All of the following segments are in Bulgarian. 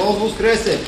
Христос воскресе!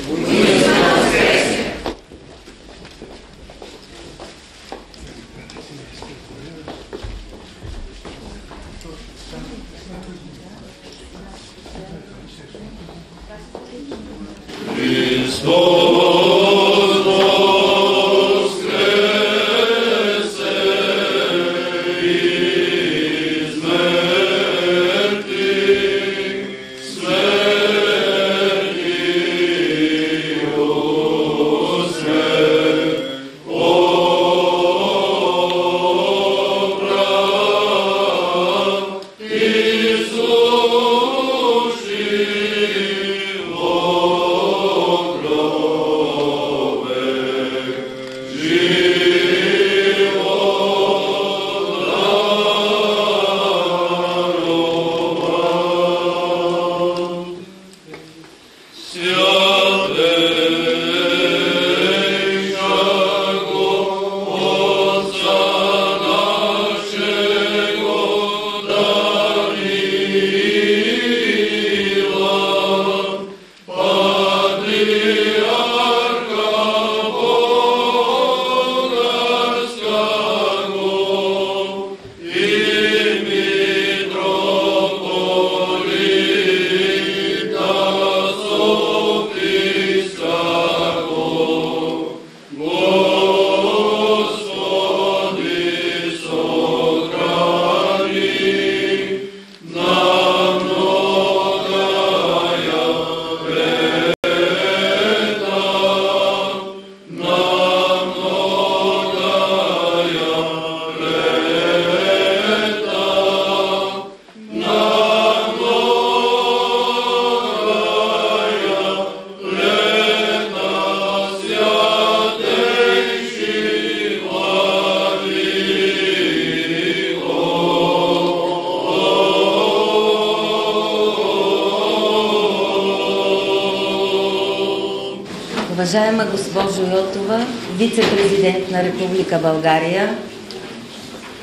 Уважаема госпожо Йотова, вице-президент на Република България,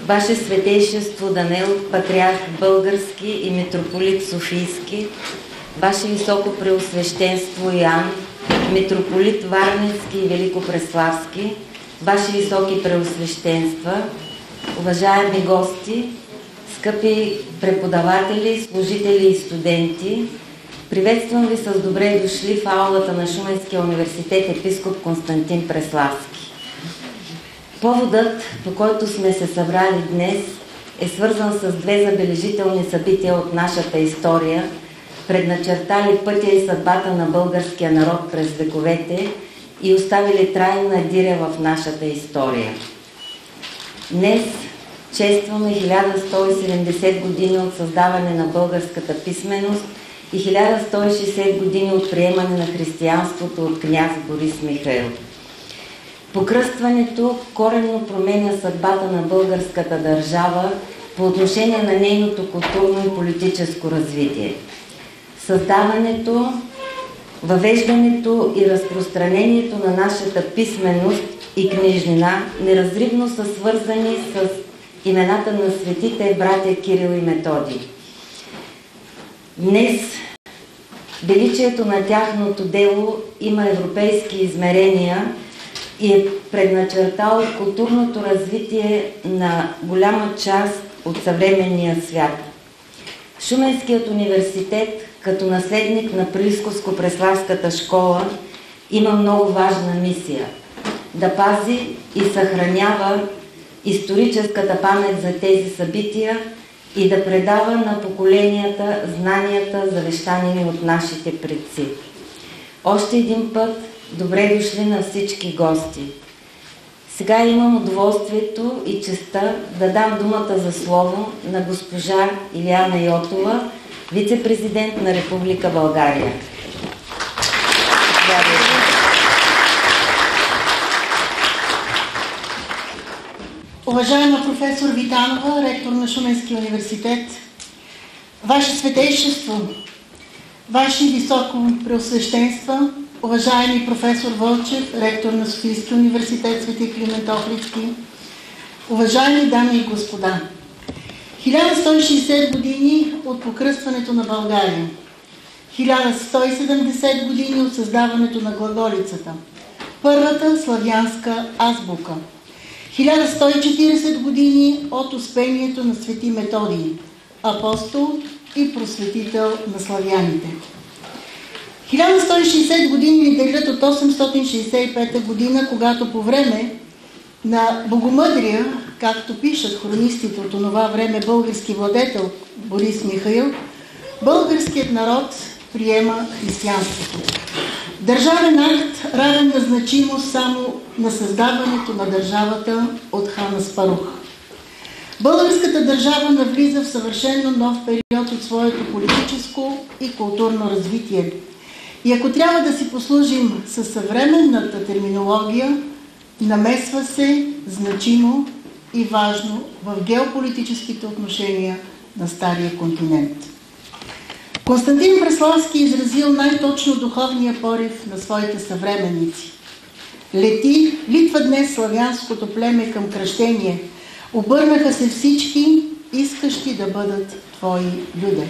Ваше Светейшество Даниил, патриарх български и митрополит Софийски, Ваше Високопреосвещенство Йоан, митрополит Варненски и Великопреславски, Ваши високи преосвещенства, уважаеми гости, скъпи преподаватели, служители и студенти, приветствам ви с добре дошли в аулата на Шуменския университет епископ Константин Преславски. Поводът, по който сме се събрали днес, е свързан с две забележителни събития от нашата история, предначертали пътя и съдбата на българския народ през вековете и оставили трайна диря в нашата история. Днес честваме 1170 години от създаване на българската писменост и 1160 години от приемане на християнството от княз Борис Михаил. Покръстването коренно променя съдбата на българската държава по отношение на нейното културно и политическо развитие. Създаването, въвеждането и разпространението на нашата писменост и книжнина неразривно са свързани с имената на светите братя Кирил и Методий. Днес величието на тяхното дело има европейски измерения и е предначертало културното развитие на голяма част от съвременния свят. Шуменският университет, като наследник на Прилисковско-Преславската школа, има много важна мисия – да пази и съхранява историческата памет за тези събития и да предава на поколенията знанията, завещани от нашите предци. Още един път добре дошли на всички гости. Сега имам удоволствието и честта да дам думата за слово на госпожа Илияна Йотова, вице-президент на Република България. Уважаема професор Витанова, ректор на Шуменския университет, Ваше Светейшество, Ваши високо преосвещенства, уважаеми професор Вълчев, ректор на Софийския университет Свети Климент Охридски, уважаеми дами и господа, 1160 години от покръстването на България. 1170 години от създаването на глаголицата. Първата славянска азбука. 1140 години от успението на свети Методий, апостол и просветител на славяните. 1160 години ни делят от 865 година, когато по време на богомъдрия, както пишат хронистите от онова време български владетел Борис Михаил, българският народ приема християнството. Държавен акт, равен на значимост само на създаването на държавата от хан Аспарух. Българската държава навлиза в съвършено нов период от своето политическо и културно развитие. И ако трябва да си послужим със съвременната терминология, намесва се значимо и важно в геополитическите отношения на Стария континент. Константин Преславски е изразил най-точно духовния порив на своите съвременници. Лети, литва днес славянското племе към кръщение, обърнаха се всички, искащи да бъдат твои люде.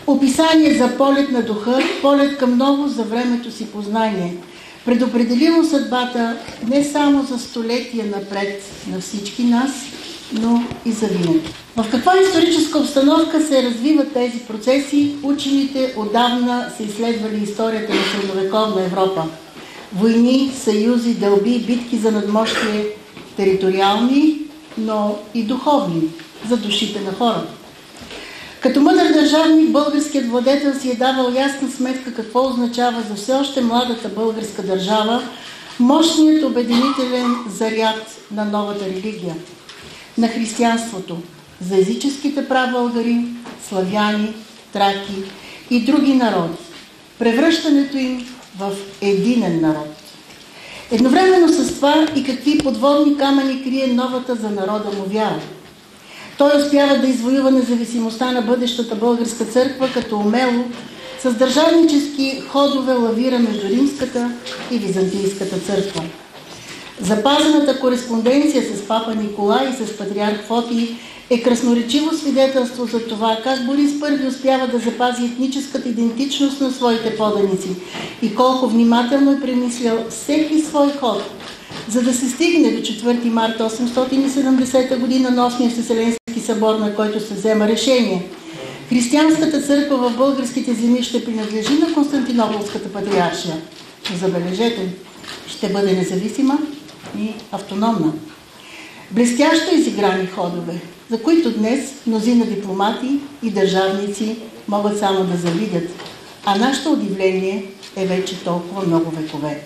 Описание за полет на духа, полет към ново за времето си познание, предопределило съдбата не само за столетия напред на всички нас, но и за винаги. В каква историческа обстановка се развиват тези процеси, учените отдавна са изследвали историята на средновековна Европа. Войни, съюзи, дълби, битки за надмощие, териториални, но и духовни, за душите на хората. Като мъдър държавник, българският владетел си е давал ясна сметка какво означава за все още младата българска държава мощният обединителен заряд на новата религия, на християнството, за езическите прабългари, славяни, траки и други народи, превръщането им в единен народ. Едновременно с това и какви подводни камъни крие новата за народа му вяра. Той успява да извоюва независимостта на бъдещата българска църква, като умело с държавнически ходове лавира между римската и византийската църква. Запазената кореспонденция с папа Николай и с патриарх Фотий е красноречиво свидетелство за това как Борис I успява да запази етническата идентичност на своите поданици и колко внимателно е премислял всеки свой ход, за да се стигне до 4 марта 870 година на 8-я Вселенски събор, на който се взема решение. Християнската църква в българските земи ще принадлежи на Константинополската патриаршия. Забележете, ще бъде независима и автономна. Блестящо изиграни ходове, за които днес мнозина дипломати и държавници могат само да завидят, а нашето удивление е вече толкова много векове.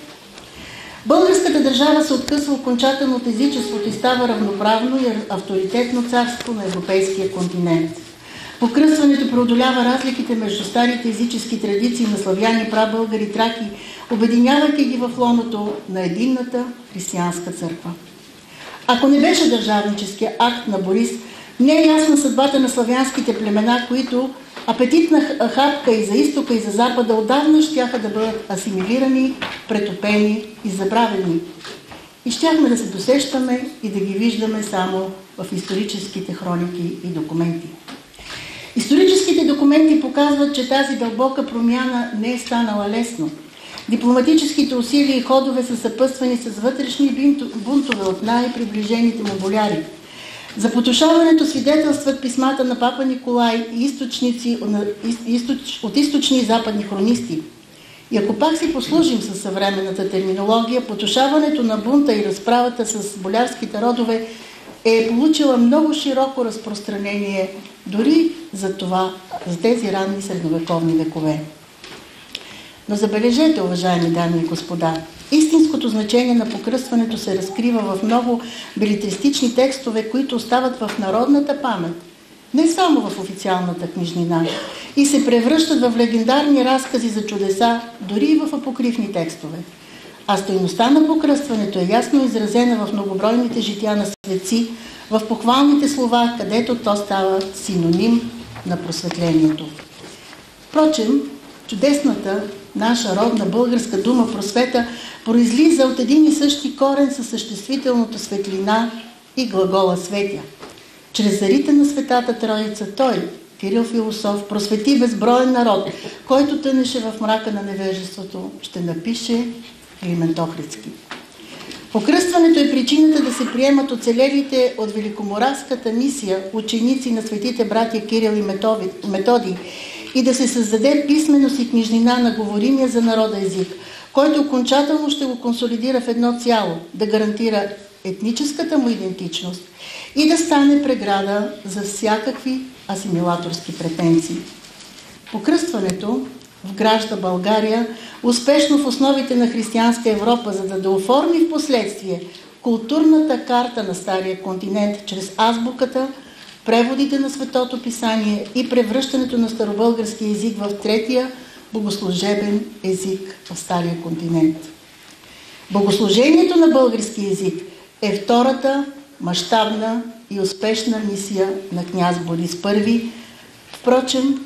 Българската държава се откъсва окончателно от езичеството и става равноправно и авторитетно царство на европейския континент. Покръстването преодолява разликите между старите езически традиции на славяни, прабългари, траки, обединявайки ги в лоното на единната християнска църква. Ако не беше държавническия акт на Борис, не е ясна съдбата на славянските племена, които апетитна хапка и за изтока и за запада отдавна щяха да бъдат асимилирани, претопени и забравени. И щяхме да се досещаме и да ги виждаме само в историческите хроники и документи. Историческите документи показват, че тази дълбока промяна не е станала лесно. Дипломатическите усилия и ходове са съпътствани с вътрешни бунтове от най-приближените му боляри. За потушаването свидетелстват писмата на папа Николай и източници от източни и западни хронисти. И ако пак си послужим със съвременната терминология, потушаването на бунта и разправата с болярските родове е получила много широко разпространение дори за тези ранни средновековни векове. Но забележете, уважаеми дами и господа, истинското значение на покръстването се разкрива в много белетристични текстове, които остават в народната памет, не само в официалната книжнина, и се превръщат в легендарни разкази за чудеса, дори и в апокрифни текстове. А стойността на покръстването е ясно изразена в многобройните жития на светци, в похвалните слова, където то става синоним на просветлението. Впрочем, чудесната наша родна българска дума просвета произлиза от един и същи корен със съществителното светлина и глагола светя. Чрез зарите на Светата Троица той, Кирил философ, просвети безброен народ, който тънеше в мрака на невежеството, ще напише Климент Охридски. Покръстването е причината да се приемат оцелелите от Великоморавската мисия ученици на светите братя Кирил и Методий и да се създаде писменост и книжнина на говоримия за народа език, който окончателно ще го консолидира в едно цяло, да гарантира етническата му идентичност и да стане преграда за всякакви асимилаторски претенции. Покръстването вгражда България успешно в основите на християнска Европа, за да оформи в последствие културната карта на Стария континент чрез азбуката, преводите на Светото Писание и превръщането на старобългарски език в третия богослужебен език в Стария континент. Богослужението на български език е втората мащабна и успешна мисия на княз Борис I, впрочем,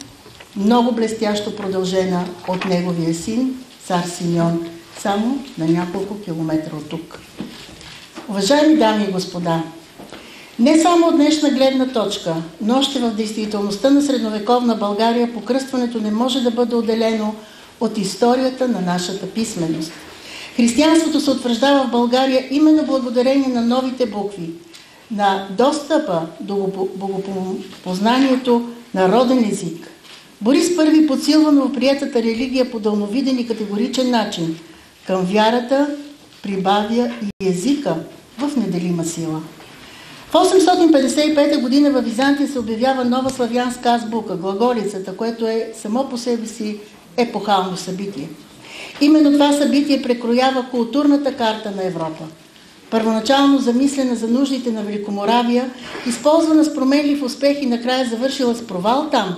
много блестящо продължена от неговия син, цар Симеон, само на няколко километра от тук. Уважаеми дами и господа, не само от днешна гледна точка, но още в действителността на средновековна България покръстването не може да бъде отделено от историята на нашата писменост. Християнството се утвърждава в България именно благодарение на новите букви, на достъпа до богопознанието на роден език. Борис I подсилва новоприетата религия по дълновиден и категоричен начин. Към вярата прибавя и езика в неделима сила. В 855 година във Византия се обявява нова славянска азбука, глаголицата, което е само по себе си епохално събитие. Именно това събитие прекроява културната карта на Европа. Първоначално замислена за нуждите на Великоморавия, използвана с променлив успех и накрая завършила с провал там,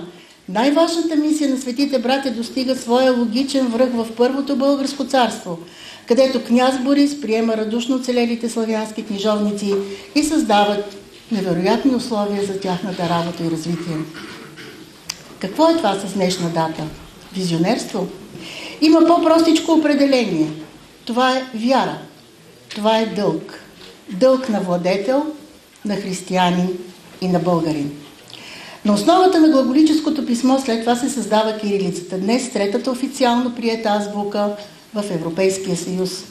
най-важната мисия на светите братя достига своя логичен връх в Първото българско царство, където княз Борис приема радушно оцелелите славянски книжовници и създават невероятни условия за тяхната работа и развитие. Какво е това с днешна дата? Визионерство? Има по-простичко определение. Това е вяра. Това е дълг. Дълг на владетел, на християнин и на българин. На основата на глаголическото писмо след това се създава кирилицата. Днес третата официално приета азбука в Европейския съюз.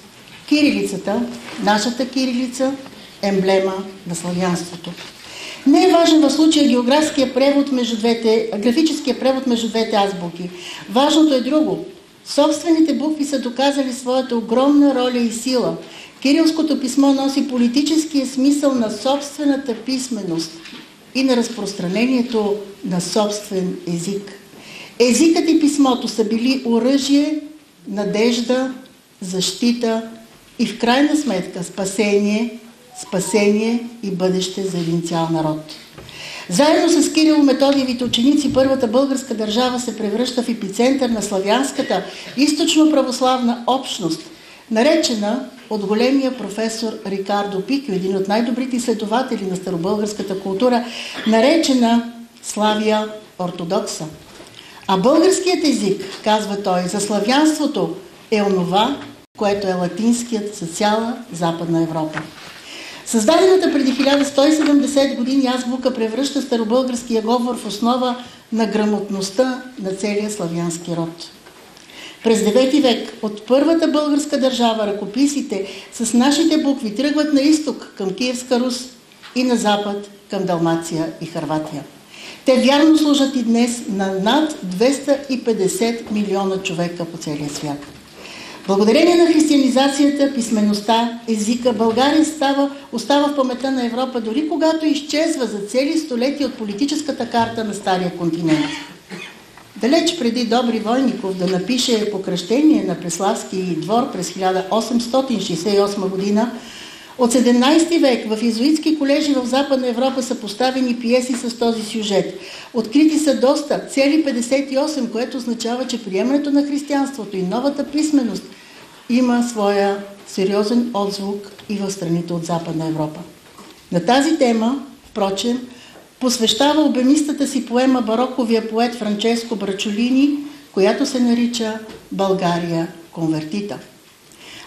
Кирилицата, нашата кирилица, емблема на славянството. Не е важен в случая графическия превод между двете азбуки. Важното е друго. Собствените букви са доказали своята огромна роля и сила. Кирилското писмо носи политическия смисъл на собствената писменост и на разпространението на собствен език. Езикът и писмото са били оръжие, надежда, защита и в крайна сметка спасение и бъдеще за един цял народ. Заедно с Кирило-Методиевите ученици първата българска държава се превръща в епицентър на славянската източно-православна общност, наречена от големия професор Рикардо Пикио, един от най-добрите изследователи на старобългарската култура, наречена Славия ортодокса. А българският език, казва той, за славянството е онова, което е латинският за цяла Западна Европа. Създадената преди 1170 години азбука превръща старобългарския говор в основа на грамотността на целия славянски род. През 9 век от първата българска държава ръкописите с нашите букви тръгват на изток към Киевска Рус и на запад към Далмация и Хърватия. Те вярно служат и днес на над 250 милиона човека по целия свят. Благодарение на християнизацията, писмеността, езика, България остава в паметта на Европа, дори когато изчезва за цели столетия от политическата карта на Стария континент. Далеч преди Добри Войников да напише Покръщение на Преславски двор през 1868 година, от 17 век в иезуитски колежи в Западна Европа са поставени пиеси с този сюжет. Открити са доста, цели 58, което означава, че приемането на християнството и новата писменост има своя сериозен отзвук и в страните от Западна Европа. На тази тема, впрочем, посвещава обемистата си поема бароковия поет Франческо Брачолини, която се нарича България конвертита.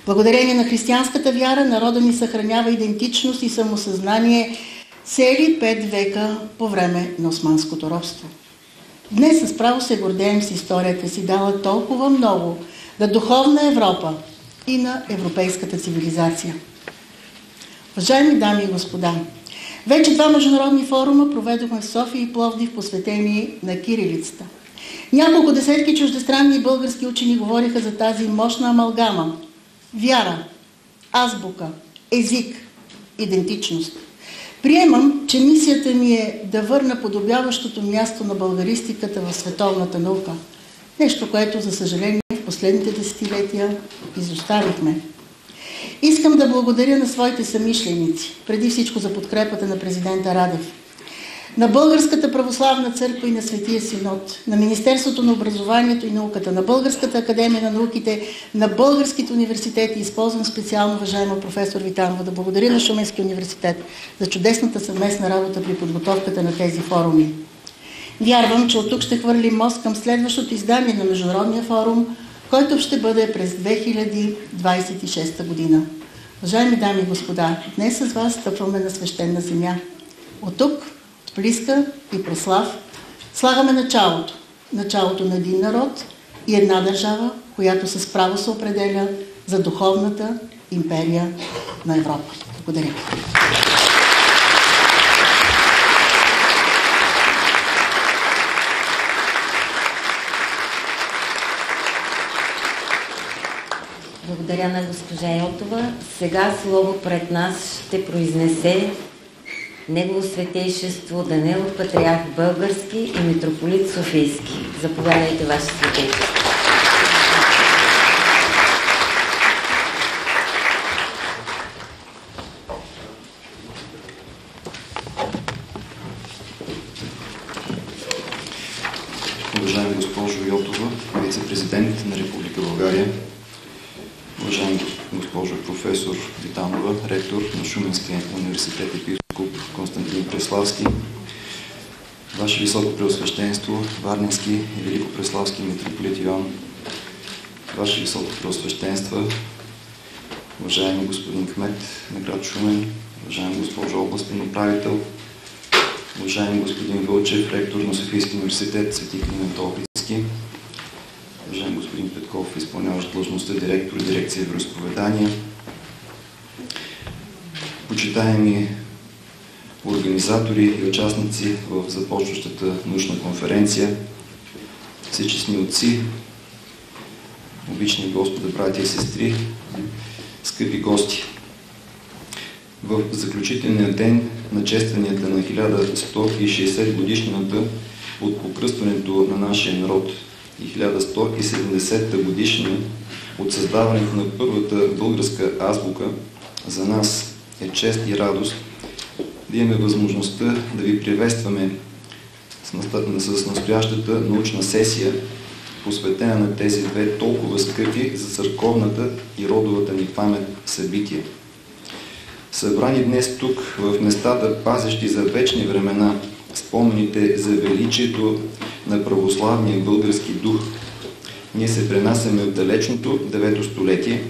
Благодарение на християнската вяра, народа ни съхранява идентичност и самосъзнание цели 5 века по време на османското робство. Днес с право се гордеем с историята си, дала толкова много на духовна Европа и на европейската цивилизация. Уважаеми дами и господа, вече 2 международни форума проведохме в София и Пловдив, посветени на кирилицата. Няколко десетки чуждестранни и български учени говориха за тази мощна амалгама – вяра, азбука, език, идентичност. Приемам, че мисията ми е да върна подобяващото място на българистиката в световната наука. Нещо, което, за съжаление, в последните десетилетия изоставихме. Искам да благодаря на своите съмишленици, преди всичко за подкрепата на президента Радев, на Българската православна църква и на Светия Синод, на Министерството на образованието и науката, на Българската академия на науките, на българските университети. Използвам специално, уважаема професор Витанова, да благодаря на Шуменския университет за чудесната съвместна работа при подготовката на тези форуми. Вярвам, че от тук ще хвърлим мост към следващото издание на Международния форум, който ще бъде през 2026 година. Уважаеми дами и господа, днес с вас стъпваме на свещена земя. От тук, от Плиска и Преслав, слагаме началото на един народ и една държава, която с право се определя за духовната империя на Европа. Благодаря. Благодаря на госпожа Йотова. Сега слово пред нас ще произнесе Негово Светейшество Даниил Патриарх Български и митрополит Софийски. Заповядайте, Ваше Светейшество. Уважаема госпожо Йотова, вице-президент на Република България, уважаема госпожо професор Витанова, ректор на Шуменския университет епископ Константин Преславски, Ваше Високо Преосвещенство, Варненски и Великопреславски митрополит Йоан, Ваше Високо Преосвещенство, уважаеми господин кмет на град Шумен, уважаема госпожо областен управител, уважаеми господин Вълчев, ректор на Софийския университет Свети Климент Охридски, уважаеми господин Петков, изпълняващ длъжността директор дирекция вероизповедания, почитаеми организатори и участници в започващата научна конференция, всечестни отци, обични Господа, братя и сестри, скъпи гости. В заключителния ден на честванията на 1160 годишнината от покръстването на нашия народ и 1170 годишнина от създаването на първата българска азбука, за нас е чест и радост да имаме възможността да ви приветстваме с настоящата научна сесия, посветена на тези две толкова скъпи за църковната и родовата ни памет събития. Събрани днес тук, в местата, пазещи за вечни времена, спомените за величието на православния български дух, ние се пренасяме в далечното 9-то столетие,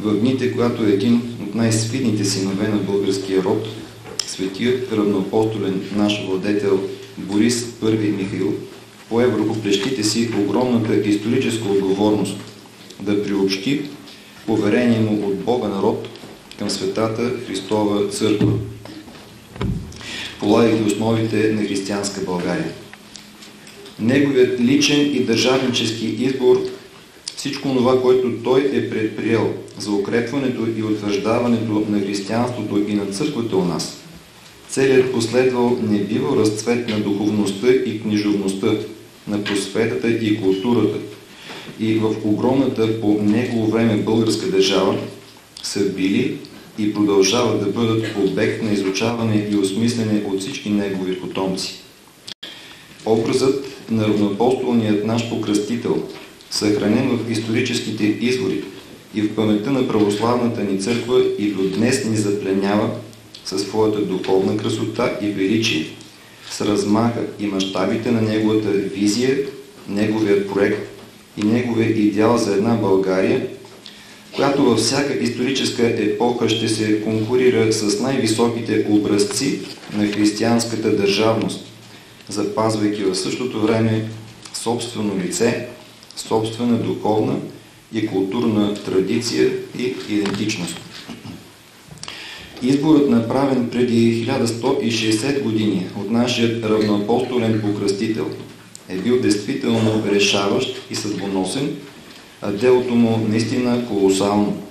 в дните, когато един от най-свидните синове на българския род, светият равноапостолен наш владетел Борис I Михаил, пое върху плещите си огромната историческа отговорност да приобщи поверение му от Бога народ към Светата Христова църква, полагайки основите на християнска България. Неговият личен и държавнически избор, всичко това, което той е предприел за укрепването и утвърждаването на християнството и на църквата у нас, целият последвал небивал разцвет на духовността и книжовността, на просветата и културата, и в огромната по негово време българска държава са били и продължават да бъдат обект на изучаване и осмислене от всички негови потомци. Образът на равноапостолният наш покръстител, съхранен в историческите извори и в паметта на православната ни църква, и до днес ни запленява със своята духовна красота и величие, с размаха и мащабите на неговата визия, неговият проект и неговия идеал за една България, която във всяка историческа епоха ще се конкурира с най-високите образци на християнската държавност, запазвайки в същото време собствено лице, собствена духовна и културна традиция и идентичност. Изборът, направен преди 1160 години от нашия равноапостолен покръстител, е бил действително решаващ и съдбоносен, а делото му наистина колосално.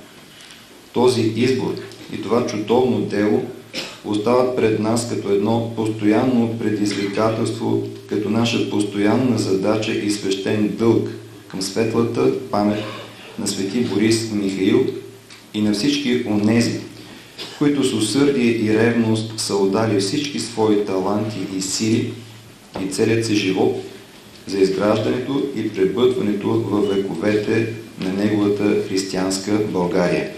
Този избор и това чутовно дело остават пред нас като едно постоянно предизвикателство, като наша постоянна задача и свещен дълг към светлата памет на свети Борис Михаил и на всички онези, които с усърдие и ревност са отдали всички свои таланти и сили и целият си живот за изграждането и пребъдването във вековете на неговата християнска България.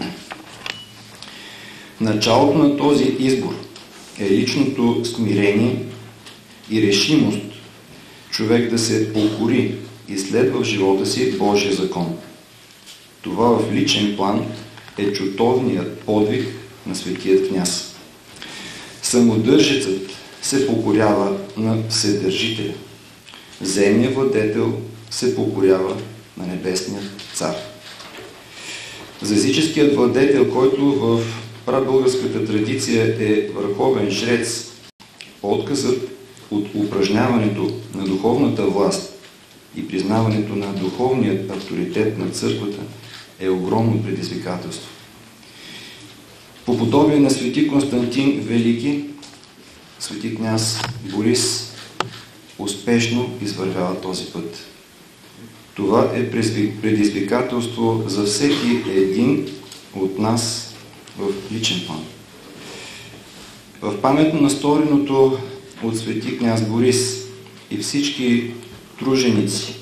Началото на този избор е личното смирение и решимост човек да се покори и следва в живота си Божия закон. Това в личен план е чутовният подвиг на светият княз. Самодържецът се покорява на Вседържителя. Земният владетел се покорява на Небесният цар. За езическият владетел, който в прабългарската традиция е върховен жрец, отказът от упражняването на духовната власт и признаването на духовният авторитет на църквата е огромно предизвикателство. По подобие на свети Константин Велики, свети княз Борис успешно извървява този път. Това е предизвикателство за всеки един от нас в личен план. В памет на стореното от свети княз Борис и всички труженици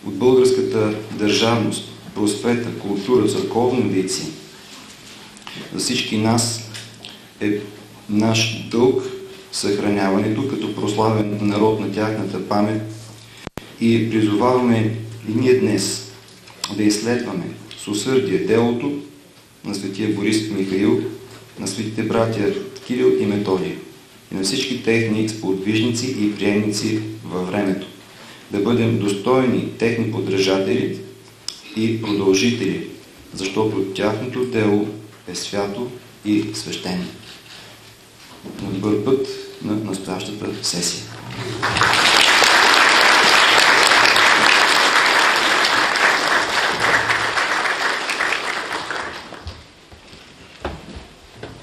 от българската държавност, просвета, култура, църковни дейци, за всички нас е наш дълг съхраняването като прославен народ на тяхната памет и призоваваме и ние днес да изследваме с усърдие делото на светия Борис Михаил, на светите братя Кирил и Методий и на всички техни сподвижници и приемници във времето. Да бъдем достойни техни подражатели и продължители, защото тяхното дело е свято и свещено. На добър път на настоящата сесия.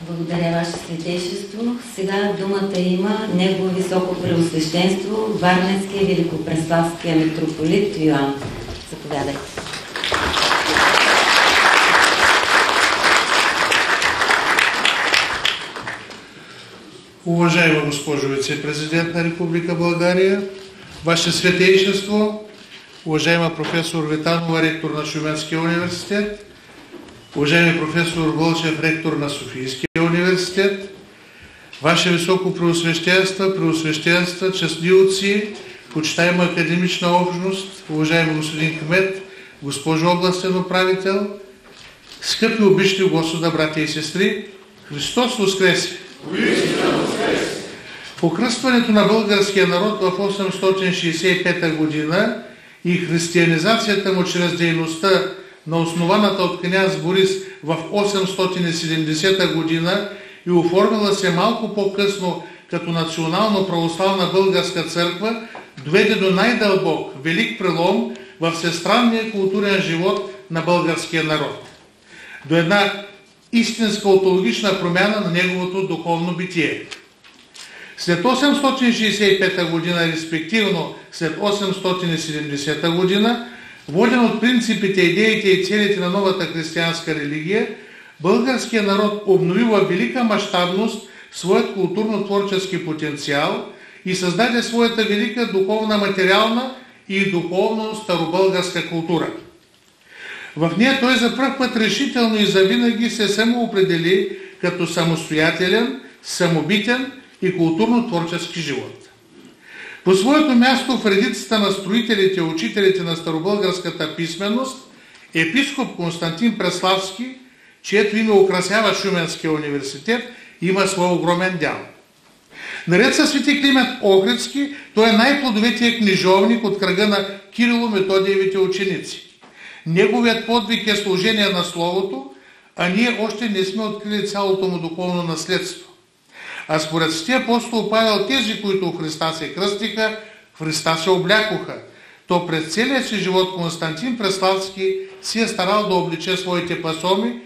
Благодаря, Ваше Светейшество. Сега думата има Негово Високо Преосвещенство, Варненския Великопреславския митрополит Йоан. Заповядайте. Уважаема госпожо вице-президент на Република България, Ваше Светейшество, уважаема професор Витанова, ректор на Шуменския университет, уважаеми професор Вълчев, ректор на Софийския университет, Ваше Високо Преосвещенство, честни отци, почитаема академична общност, уважаеми господин кмет, госпожо областен управител, скъпи обични Господа, братя и сестри, Христос Воскресе! Покръстването на българския народ в 865 година и християнизацията му чрез дейността на основаната от княз Борис в 870 година и оформила се малко по-късно като национално православна българска църква, доведе до най-дълбок, велик прелом в всестранния културен живот на българския народ. До една истинска онтологична промяна на неговото духовно битие. След 865 година, респективно след 870 година, воден от принципите, идеите и целите на новата християнска религия, българският народ обнови във велика мащабност своят културно-творчески потенциал и създаде своята велика духовна материална и духовно старобългарска култура. В нея той за пръв път решително и завинаги се самоопредели като самостоятелен, самобитен и културно-творчески живот. По своето място в редицата на строителите и учителите на старобългарската писменост, епископ Константин Преславски, чието име украсява Шуменския университет, има свой огромен дял. Наред със свети Климент Охридски, той е най-плодовитият книжовник от кръга на Кирило-Методиевите ученици. Неговият подвиг е служение на Словото, а ние още не сме открили цялото му духовно наследство. А според св. Апостол Павел, тези, които у Христа се кръстиха, в Христа се облякоха. То през целия си живот Константин Преславски си е старал да обличе своите пасоми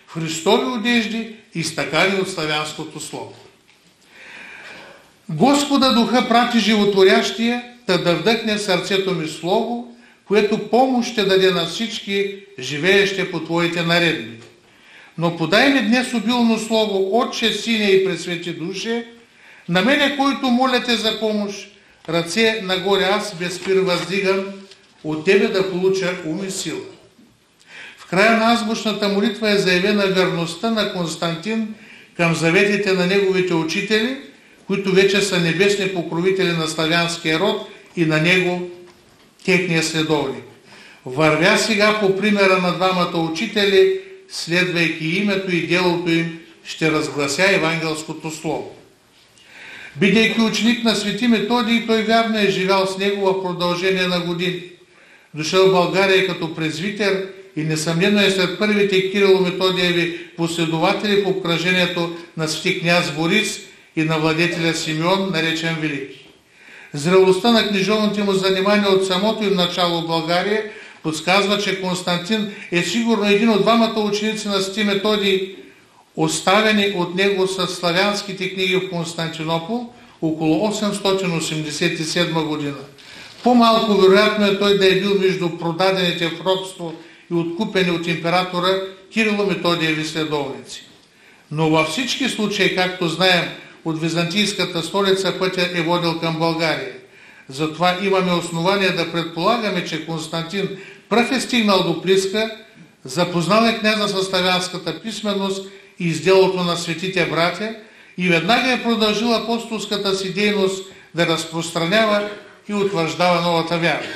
в Христови одежди, изтъкани от славянското слово. Господа Духа прати животворящия, да вдъхне в сърцето ми слово, което помощ ще даде на всички, живеещи по Твоите наредби. Но подай ми днес обилно слово, Отче, Сине и Пресвети Душе, на мене, който моля Те за помощ, ръце нагоре аз без спир въздигам, от Тебе да получа ум и сила. В края на азбучната молитва е заявена верността на Константин към заветите на неговите учители, които вече са небесни покровители на славянския род и на него техния следовник. Вървя сега по примера на двамата учители, следвайки името и делото им, ще разглася евангелското слово. Бидейки ученик на свети Методий, той вярно е живял с него в продължение на години. Дошъл в България като презвитер и несъмнено е след първите Кирило-Методиеви последователи в обкръжението на свети княз Борис и на владетеля Симеон, наречен Велики. Зрелостта на книжовните му занимания от самото им начало в България подсказва, че Константин е сигурно един от двамата ученици на свети Методий, оставени от него с славянските книги в Константинопол около 887 година. По-малко вероятно е той да е бил между продадените в робство и откупени от императора Кирило-Методиеви следовници. Но във всички случаи, както знаем, от византийската столица пътя е водил към България. Затова имаме основание да предполагаме, че Константин пръв е стигнал до Плиска, запознал е княза със славянската писменост и с делото на светите братя и веднага е продължил апостолската си дейност да разпространява и утвърждава новата вяра.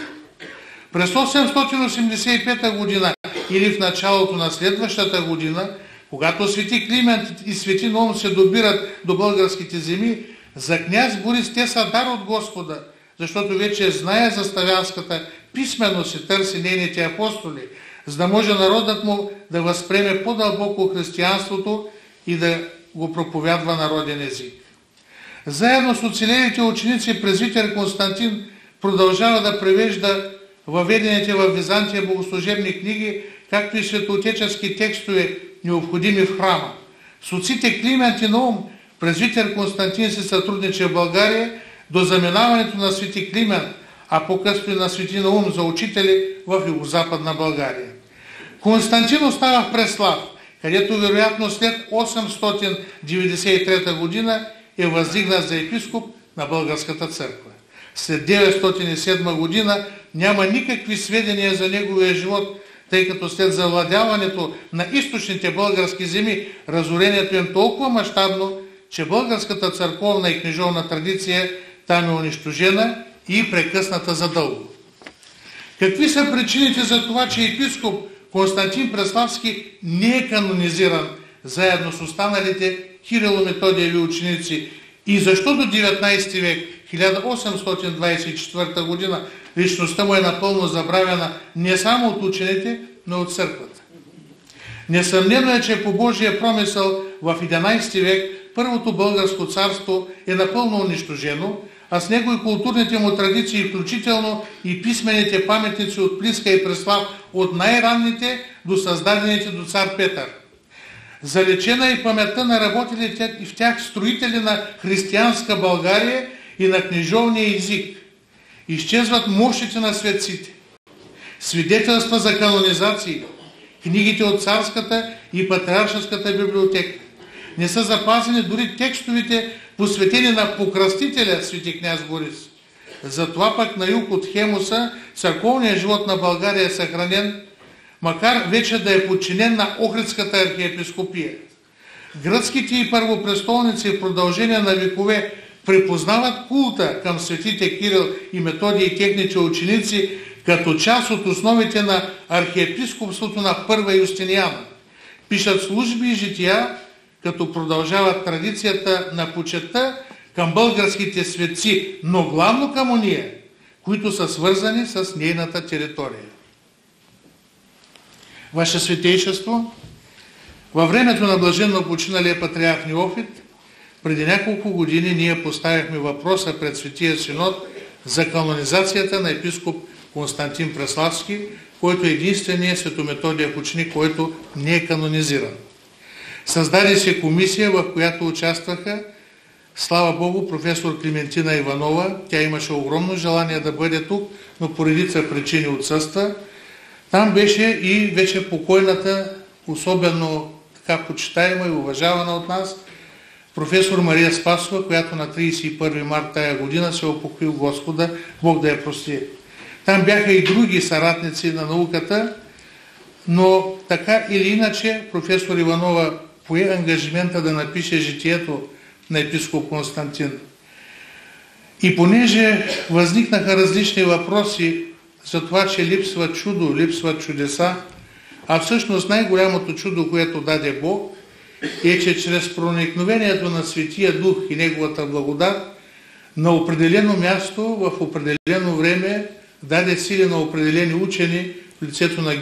През 885 година или в началото на следващата година, когато свети Климент и свети Наум се добират до българските земи, за княз Борис те са дар от Господа, защото вече знае за славянската писменост и търси нейните апостоли, за да може народът му да възприеме по-дълбоко християнството и да го проповядва народен език. Заедно с оцелелите ученици презвитер Константин продължава да превежда въведените в Византия богослужебни книги, както и светоотечески текстове, необходими в храма. С отците Климент и Наум презвитер Константин се сътрудничи в България до заминаването на свети Климент, а по-късно и на свети Наум за учители в югозападна България. Константин остава в Преслав, където вероятно след 893 година е въздигнат за епископ на Българската църква. След 907 година няма никакви сведения за неговия живот, тъй като след завладяването на източните български земи, разорението им толкова мащабно, че българската църковна и книжовна традиция там е унищожена и прекъсната задълго. Какви са причините за това, че епископ Константин Преславски не е канонизиран заедно с останалите Кирило-Методиеви ученици и защо до 19 век, 1824 година, личността му е напълно забравена не само от учените, но и от църквата? Несъмнено е, че по Божия промисъл в 11 век първото българско царство е напълно унищожено, а с него и културните му традиции, включително и писмените паметници от Плиска и Преслав, от най-ранните до създадените до цар Петър. Залечена е паметта на работилите и в тях строители на християнска България и на книжовния език. Изчезват мощите на светците. Свидетелства за канонизации, книгите от царската и патриаршеската библиотека. Не са запазени дори текстовете, посветени на покръстителя свети княз Борис. Затова пък на юг от Хемуса църковният живот на България е съхранен, макар вече да е подчинен на Охридската архиепископия. Гръцките и първопрестолници в продължение на векове припознават култа към светите Кирил и Методий и техните ученици като част от основите на архиепископството на Първа Юстиниана. Пишат служби и жития, като продължават традицията на почета към българските светци, но главно към ония, които са свързани с нейната територия. Ваше Светейшество, във времето на блаженно починалия патриарх Неофит, преди няколко години ние поставихме въпроса пред Светия Синод за канонизацията на епископ Константин Преславски, който е единственият светометодиев ученик, който не е канонизиран. Създаде се комисия, в която участваха, слава Богу, професор Климентина Иванова. Тя имаше огромно желание да бъде тук, но по редица причини отсъства. Там беше и вече покойната, особено така почитаема и уважавана от нас, професор Мария Спасова, която на 31 март тая година се упокои в Господа, Бог да я прости. Там бяха и други съратници на науката, но така или иначе професор Иванова пое ангажимента да напише житието на епископ Константин. И понеже възникнаха различни въпроси за това, че липсва чудо, липсват чудеса, а всъщност най-голямото чудо, което даде Бог, е, че чрез проникновението на Светия Дух и Неговата благодат на определено място, в определено време, даде сили на определени учени в лицето на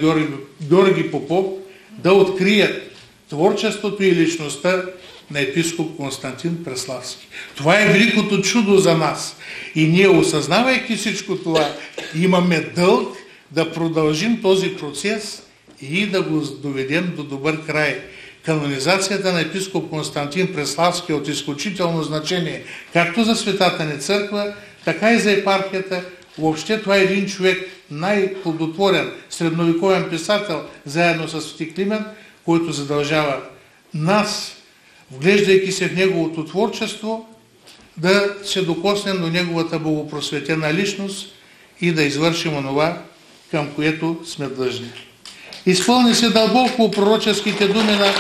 Георги Попов да открият творчеството и личността на епископ Константин Преславски. Това е великото чудо за нас. И ние, осъзнавайки всичко това, имаме дълг да продължим този процес и да го доведем до добър край. Канонизацията на епископ Константин Преславски е от изключително значение, както за Светата ни църква, така и за епархията. Въобще това е един човек, най-плодотворен средновековен писател, заедно с Свети Климент, който задължава нас, вглеждайки се в неговото творчество, да се докоснем до неговата богопросветена личност и да извършим онова, към което сме длъжни. Изпълни се дълбоко пророческите думи на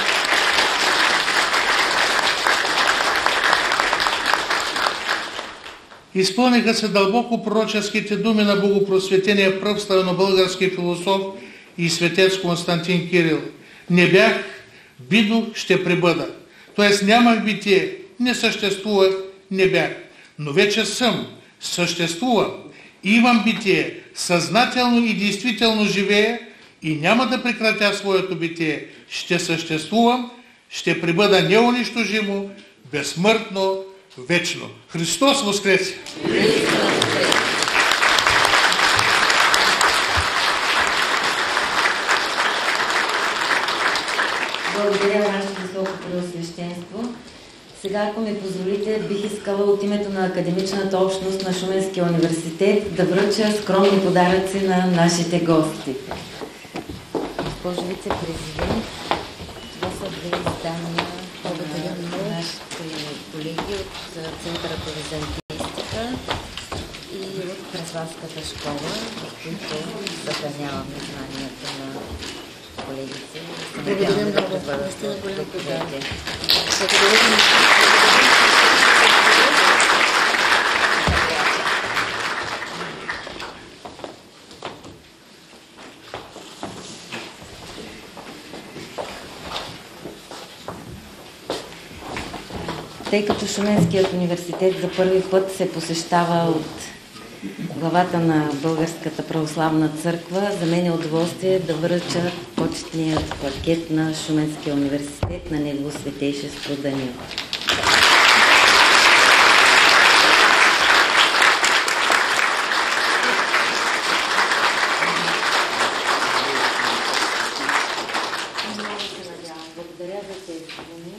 Изпълниха се дълбоко пророческите думи на богопросветения пръв славянобългарски философ и светец Константин Кирил. Не бях, бидо ще пребъда. Тоест нямах битие, не съществувах, не бях. Но вече съм, съществувам, имам битие, съзнателно и действително живея и няма да прекратя своето битие. Ще съществувам, ще пребъда неунищожимо, безсмъртно, вечно. Христос воскресе! Благодаря на нашето високо преосвещенство. Сега, ако ми позволите, бих искала от името на академичната общност на Шуменския университет да връча скромни подаръци на нашите гости. Госпожо вице-президент, това са две издания на нашите колеги от Центъра по византистика и от Преславската школа, в които съхраняваме знанията на колегите. Благодарим много. Наистина голям подарък. Тъй като Шуменският университет за първи път се посещава от главата на Българската православна църква, за мен е удоволствие да връча почетният пакет на Шуменския университет на Негово Светейшество Даниил. Благодаря за тези думи.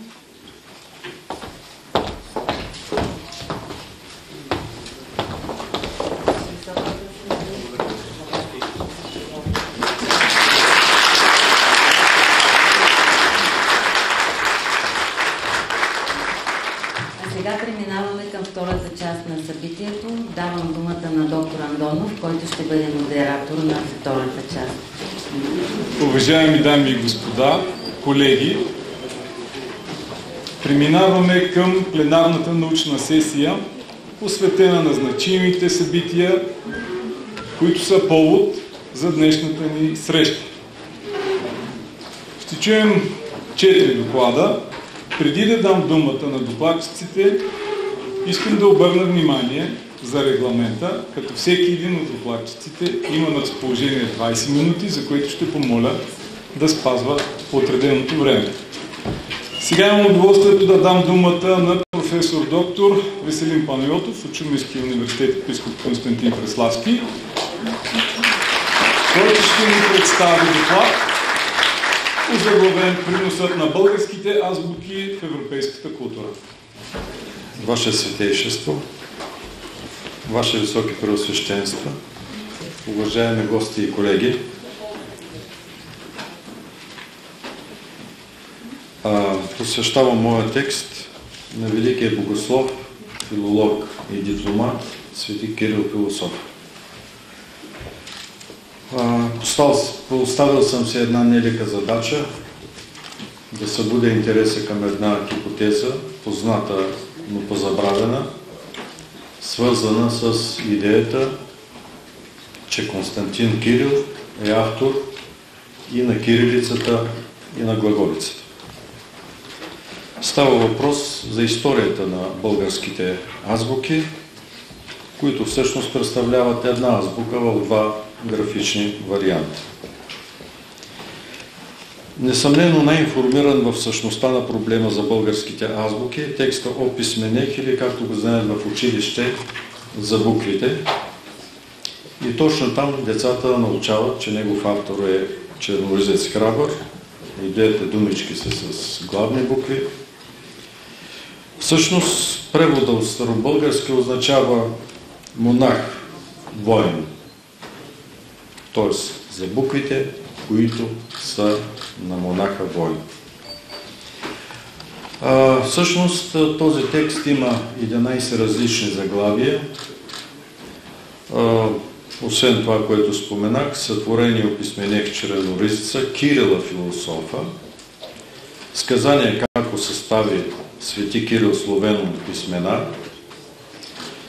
Сега преминаваме към втората част на събитието. Давам думата на доктор Андонов, който ще бъде модератор на втората част. Уважаеми дами и господа, колеги, преминаваме към пленарната научна сесия, посветена на значимите събития, които са повод за днешната ни среща. Ще чуем 4 доклада. Преди да дам думата на докладчиците, Искам да обърна внимание за регламента, като всеки един от докладчиците има на разположение 20 минути, за което ще помоля да спазва отреденото време. Сега имам удоволствието да дам думата на професор доктор Веселин Панайотов от Шуменския университет епископ Константин Преславски, който ще ни представи доклад, озаглавен приносът на българските азбуки в европейската култура. Ваше Светейшество, Ваше Високи Преосвещенства, уважаеми гости и колеги, посвещавам моя текст на великия богослов, филолог и дипломат свети Кирил Философ. Поставил съм се една нелека задача да събудя интереса към една хипотеза, позната, но позабравена, свързана с идеята, че Константин Кирил е автор и на кирилицата, и на глаголицата. Става въпрос за историята на българските азбуки, които всъщност представляват една азбука в два графични варианта. Несъмнено най-информиран в същността на проблема за българските азбуки е текста Описменех, или както го знаят в училище, за буквите. И точно там децата научават, че негов автор е черноризец храбър. Идеята думички са с главни букви. Всъщност превода от старобългарски означава монах, воин. Т.е. за буквите, които са на монаха воин. Всъщност този текст има 11 различни заглавия. Освен това, което споменах, сътворение Описменех черноризеца, Кирила Философа, сказание како състави свети Кирил словеном писмена,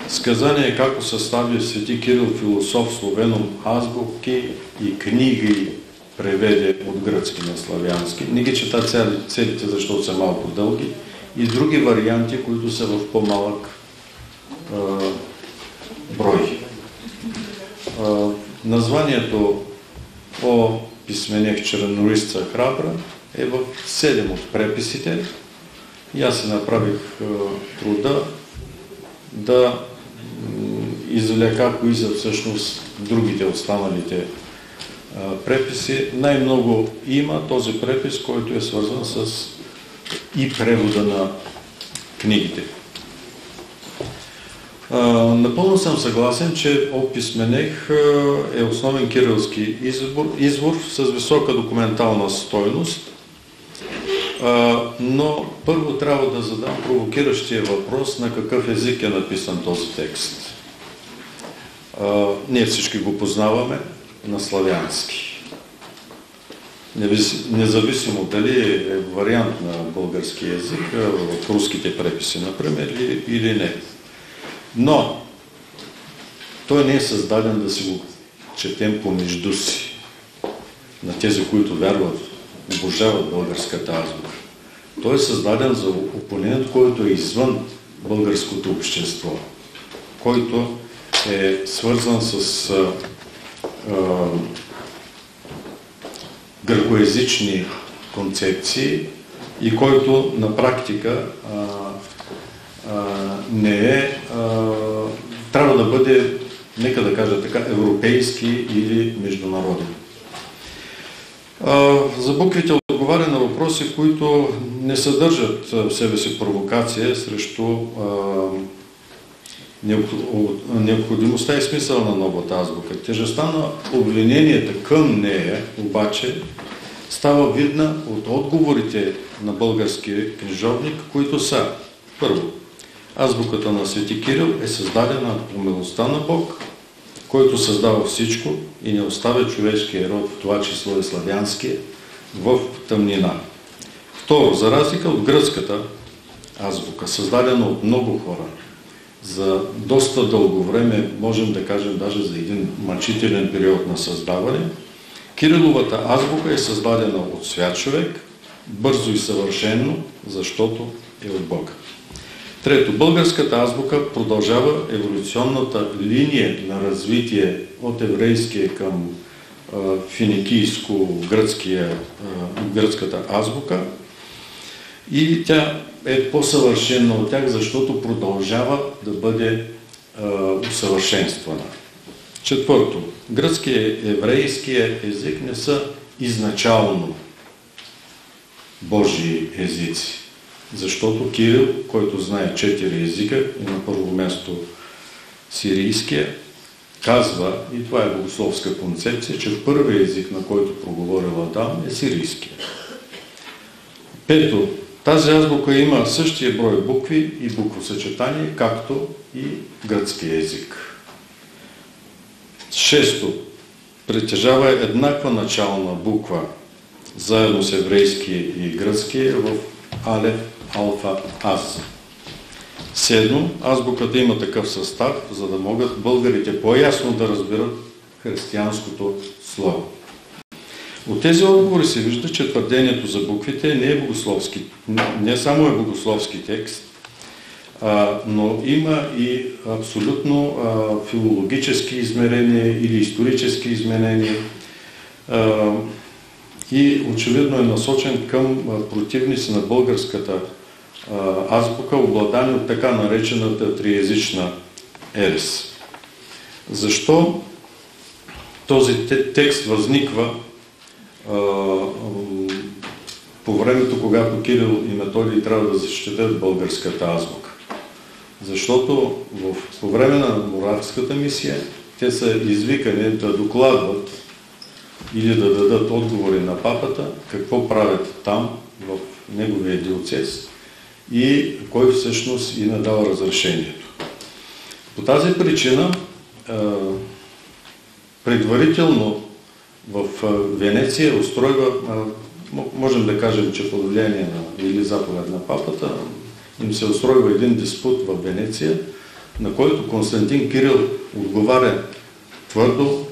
сказание како състави свети Кирил Философ словеном азбуки и книги преведе от гръцки на славянски. Не ги чета целите, защото са малко дълги, и други варианти, които са в по-малък брой. Названието О писменех черноризеца храбра е в 7 от преписите. И аз се направих труда да извлека кои са всъщност другите останалите преписи. Най-много има този препис, който е свързан с и превода на книгите. Напълно съм съгласен, че Описменех е основен кирилски извор с висока документална стойност, но първо трябва да задам провокиращия въпрос на какъв език е написан този текст. Ние всички го познаваме на славянски. Независимо дали е вариант на български език, в руските преписи, например, или не. Но той не е създаден да си го четем помежду си, на тези, които вярват, обожават българската азбука. Той е създаден за опонент, който е извън българското общество, който е свързан с гръкоязични концепции и който на практика не е, трябва да бъде, нека да кажа така, европейски или международен. За буквите отговаря на въпроси, които не съдържат в себе си провокация срещу необходимостта и смисъл на новата азбука. Тежестта на обвиненията към нея обаче става видна от отговорите на българския книжовник, които са: първо, азбуката на свети Кирил е създадена по милостта на Бог, който създава всичко и не оставя човешкия род, в това число и славянския, в тъмнина. Второ, за разлика от гръцката азбука, създадена от много хора, за доста дълго време, можем да кажем даже за един мъчителен период на създаване, Кириловата азбука е създадена от свят човек, бързо и съвършено, защото е от Бога. Трето, българската азбука продължава еволюционната линия на развитие от еврейския към финикийско-гръцката азбука и тя е по-съвършена от тях, защото продължава да бъде усъвършенствана. Четвърто, гръцкия и еврейския език не са изначално Божии езици, защото Кирил, който знае 4 езика и на първо място сирийския, казва, и това е богословска концепция, че първият език, на който проговорил Адам, е сирийския. Пето, тази азбука има същия брой букви и буквосъчетания, както и гръцкия език. Шесто, притежава еднаква начална буква, заедно с еврейски и гръцки в алеф, алфа, аз. Седмо, азбуката има такъв състав, за да могат българите по-ясно да разберат християнското слово. От тези отговори се вижда, че твърдението за буквите не е богословски, не само е богословски текст, но има и абсолютно филологически измерения или исторически изменения и очевидно е насочен към противници на българската азбука, обладани от така наречената триезична ерес. Защо този текст възниква по времето, когато Кирил и Методий трябва да защитят българската азбука? Защото по време на Моравската мисия те са извикани да докладват или да дадат отговори на папата, какво правят там, в неговия диоцез и кой всъщност и надава разрешението. По тази причина предварително в Венеция устройва, можем да кажем, че по влияние или заповед на папата, им се устройва един диспут в Венеция, на който Константин Кирил отговаря твърдо,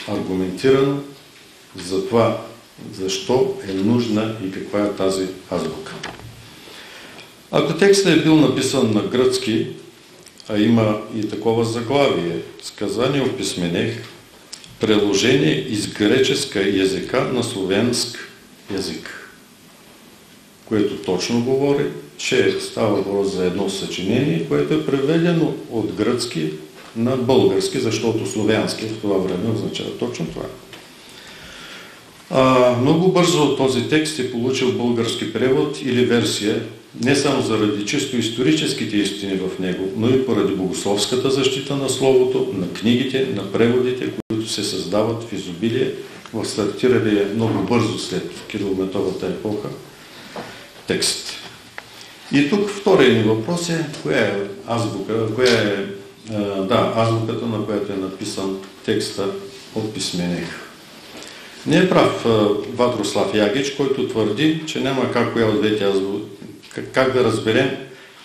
аргументирано за това, защо е нужна и каква е тази азбука. Ако текстът е бил написан на гръцки, а има и такова заглавие, сказание описменех, приложение из греческа езика на славянски език, което точно говори, че става въпрос за едно съчинение, което е преведено от гръцки на български, защото славянски в това време означава точно това. Много бързо този текст е получил български превод или версия, не само заради чисто историческите истини в него, но и поради богословската защита на словото, на книгите, на преводите, които се създават в изобилие в стартиралия много бързо след Кирилометовата епоха текст. И тук втория ни въпрос е, коя е азбука, азбуката, на която е написан текста от писменех. Не е прав Ватрослав Ягич, който твърди, че няма как да разберем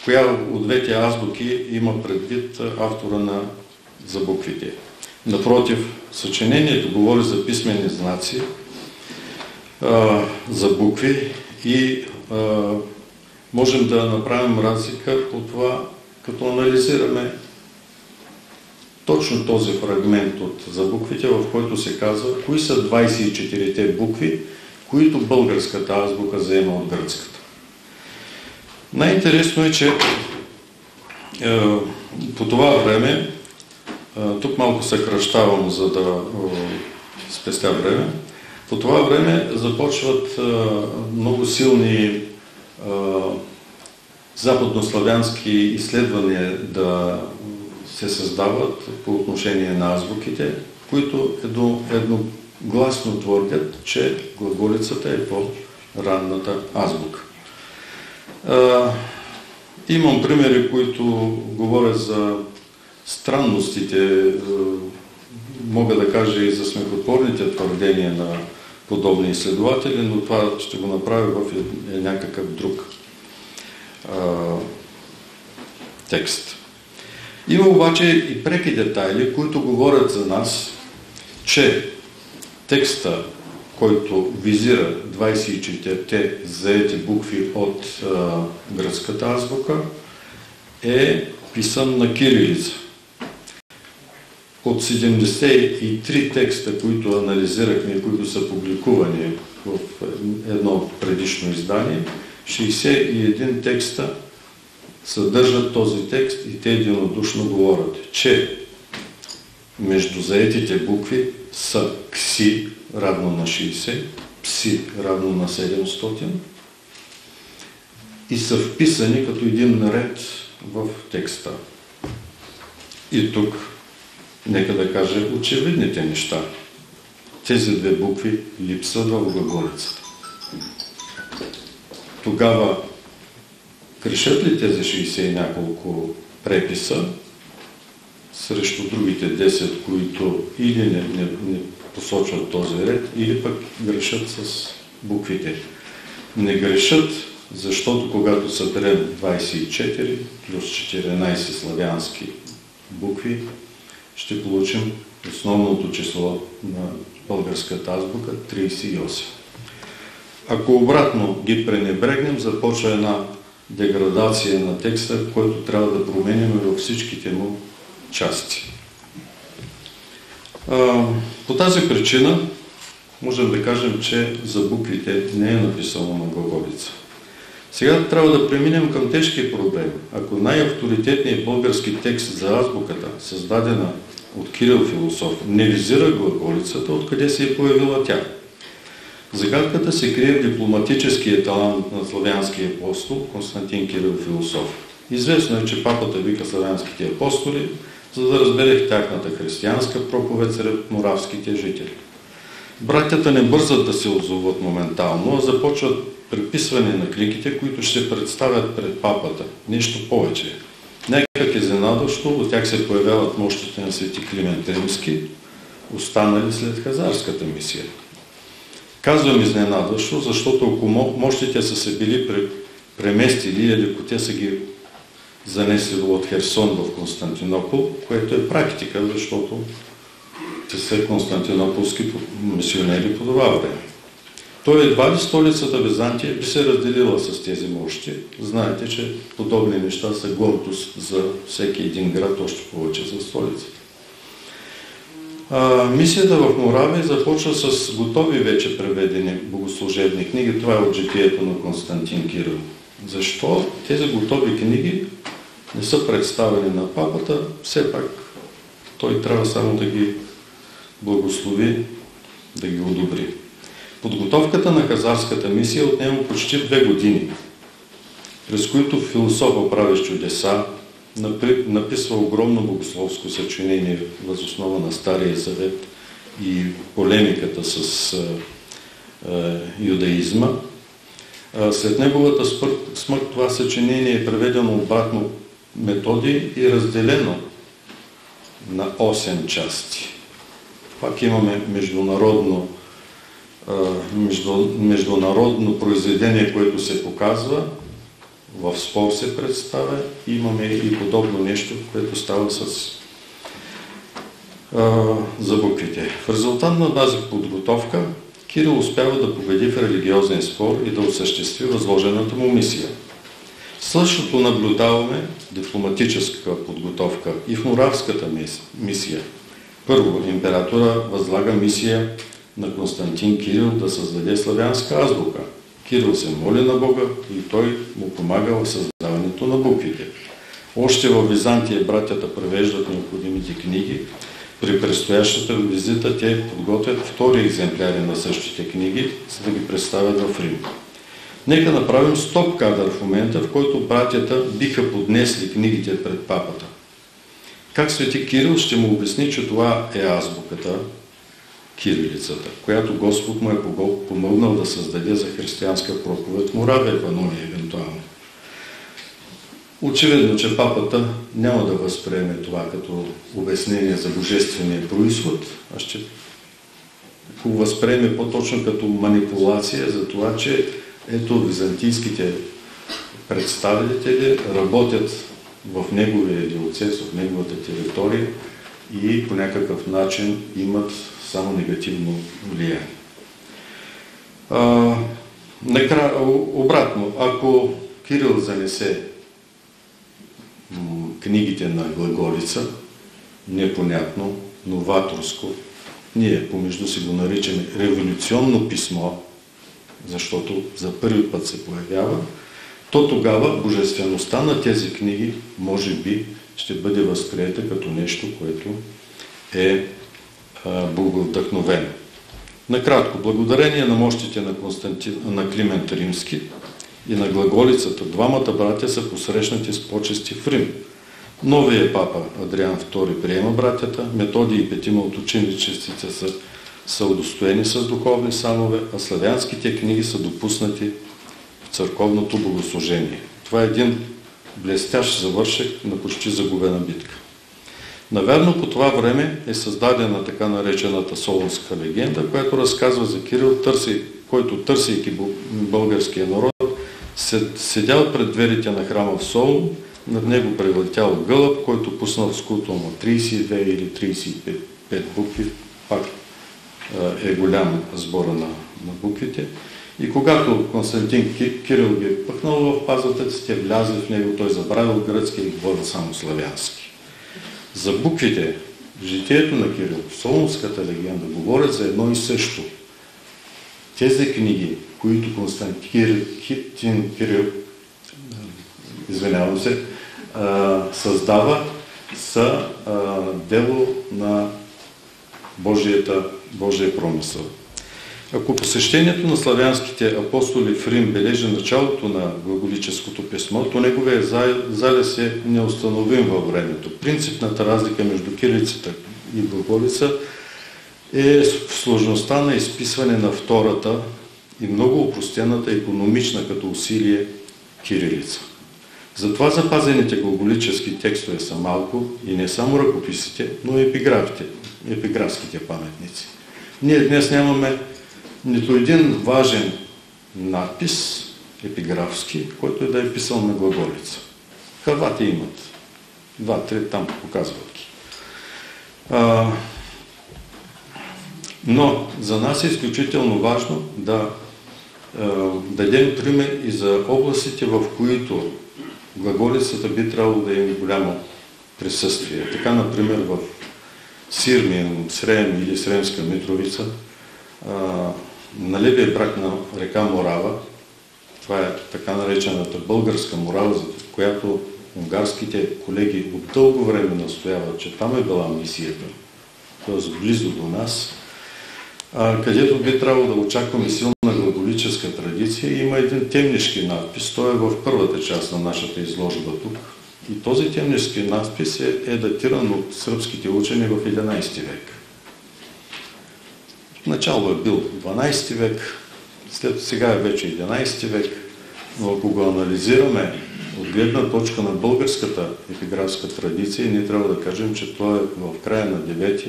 коя от двете азбуки има предвид автора за буквите. Напротив, съчинението говори за писмени знаци, за букви и можем да направим разлика по това, като анализираме точно този фрагмент за буквите, в който се казва кои са 24-те букви, които българската азбука заема от гръцката. Най-интересно е, че по това време, тук малко съкращавам, за да спестя време, по това време започват много силни западнославянски изследвания да се създават по отношение на азбуките, които едногласно твърдят, че глаголицата е по-ранната азбука. Имам примери, които говорят за странностите, мога да кажа и за смехотворните твърдения на подобни изследователи, но това ще го направя в някакъв друг текст. Има обаче и преки детайли, които говорят за нас, че текста, който визира 24-те заети букви от гръцката азбука, е писан на кирилица. От 73 текста, които анализирахме и които са публикувани в едно предишно издание, 61 текста съдържат този текст и те единодушно говорят, че между заетите букви са кси равно на 60, пси равно на 700 и са вписани като един наред в текста. И тук нека да кажа очевидните неща. Тези две букви липсват в глаголицата. Тогава грешат ли тези 60 и няколко преписа срещу другите 10, които или не посочват този ред, или пък грешат с буквите? Не грешат, защото когато съберем 24 плюс 14 славянски букви, ще получим основното число на българската азбука 38. Ако обратно ги пренебрегнем, започва една деградация на текста, който трябва да променим във всичките му части. По тази причина можем да кажем, че за буквите не е написано на глаголица. Сега трябва да преминем към тежкия проблем. Ако най-авторитетният български текст за азбуката, създадена от Кирил Философ, не визира глаголицата, откъде се е появила тя? Загадката се крие в дипломатическия талант на славянския апостол Константин Кирил Философ. Известно е, че папата вика славянските апостоли, за да разбере тяхната християнска проповед сред моравските жители. Братята не бързат да се отзоват моментално, а започват приписване на книгите, които ще представят пред папата. Нещо повече. Някак изненадващо, от тях се появяват мощите на свети Климент Римски, останали след хазарската мисия. Казвам изненадващо, защото ако мощите са се били преместили или ако те са ги занесли от Херсон в Константинопол, което е практика, защото те са константинополски мисионери по това време. Той едва ли столицата Византия би се разделила с тези мощи. Знаете, че подобни неща са гордост за всеки един град, още повече за столицата. Мисията в Моравия започва с готови вече преведени богослужебни книги. Това е от житието на Константин Кирил. Защо тези готови книги не са представени на папата? Все пак той трябва само да ги благослови, да ги одобри. Подготовката на хазарската мисия отнема почти 2 години, през които философът прави чудеса, написва огромно богословско съчинение въз основа на Стария Завет и полемиката с юдаизма. След неговата смърт това съчинение е преведено обратно методи и разделено на 8 части. Пак имаме международно произведение, което се показва, в спор се представя. Имаме и подобно нещо, което става за буквите. В резултат на тази подготовка Кирил успява да победи в религиозен спор и да осъществи възложената му мисия. Същото наблюдаваме дипломатическа подготовка и в моравската мисия. Първо, императора възлага мисия на Константин Кирил да създаде славянска азбука. Кирил се моли на Бога и той му помага в създаването на буквите. Още в Византия братята превеждат необходимите книги. При предстоящата визита те подготвят втори екземпляри на същите книги, за да ги представят в Рим. Нека направим стоп кадър в момента, в който братята биха поднесли книгите пред папата. Как свети Кирил ще му обясни, че това е азбуката, кирилицата, която Господ му е помогнал да създаде за християнска проповед в Моравия, Панония евентуално. Очевидно, че папата няма да възприеме това като обяснение за божествения произход, а ще го възприеме по-точно като манипулация за това, че ето византийските представители работят в неговия диоцез, в неговата територия и по някакъв начин имат само негативно влияние. Обратно, ако Кирил занесе книгите на Глаголица, непонятно, новаторско. Ние помежду си го наричаме революционно писмо, защото за първи път се появява, то тогава божествеността на тези книги може би ще бъде възприета като нещо, което е боговдъхновено. Накратко, благодарение на мощите на Климент Римски и на Глаголицата, двамата братя са посрещнати с почести в Рим. Новият папа Адриан II приема братята, Методий и петима от учениците са удостоени с духовни санове, а славянските книги са допуснати в църковното богослужение. Това е един блестящ завършек на почти загубена битка. Навярно по това време е създадена така наречената Солунска легенда, която разказва за Кирил, който търсейки българския народ, седял пред дверите на храма в Солун, над него прелетял гълъб, който пуснал в скуто му 32 или 35 букви, пак е голям сбора на буквите. И когато Константин Кирил ги е пъхнал в пазата си, те влязли в него, той забравил гръцки и говорил само славянски. За буквите в житието на Кирил, в Солунската легенда, говорят за едно и също. Тези книги, които Константин Кирил, извинявам се, създава, са дело на Божия промисъл. Ако посещението на славянските апостоли в Рим бележи началото на глаголическото писмо, то неговия залез е неустановим във времето. Принципната разлика между кирилицата и глаголица е в сложността на изписване на втората и много опростената, икономична като усилие кирилица. Затова запазените глаголически текстове са малко и не само ръкописите, но и епиграфските паметници. Ние днес нямаме нито един важен надпис, епиграфски, който да е писал на глаголица. Хървати имат. 2-3 там показват ги. Но за нас е изключително важно да дадем пример и за областите, в които глаголицата би трябвало да има голямо присъствие. Така, например, в Сирмин, Срем или Сремска Митровица, на левия брак на река Морава, това е така наречената българска Морава, за която унгарските колеги от дълго време настояват, че там е била мисията, т.е. близо до нас, където би трябвало да очакваме силна глаголическа традиция. Има един темнишки надпис, той е в първата част на нашата изложба тук. И този темнишки надпис е датиран от сръбските учени в 11 век. Начало е бил 12 век, след сега е вече 11 век, но ако го анализираме от гледна точка на българската епиграфска традиция, ние трябва да кажем, че това е в края на 9,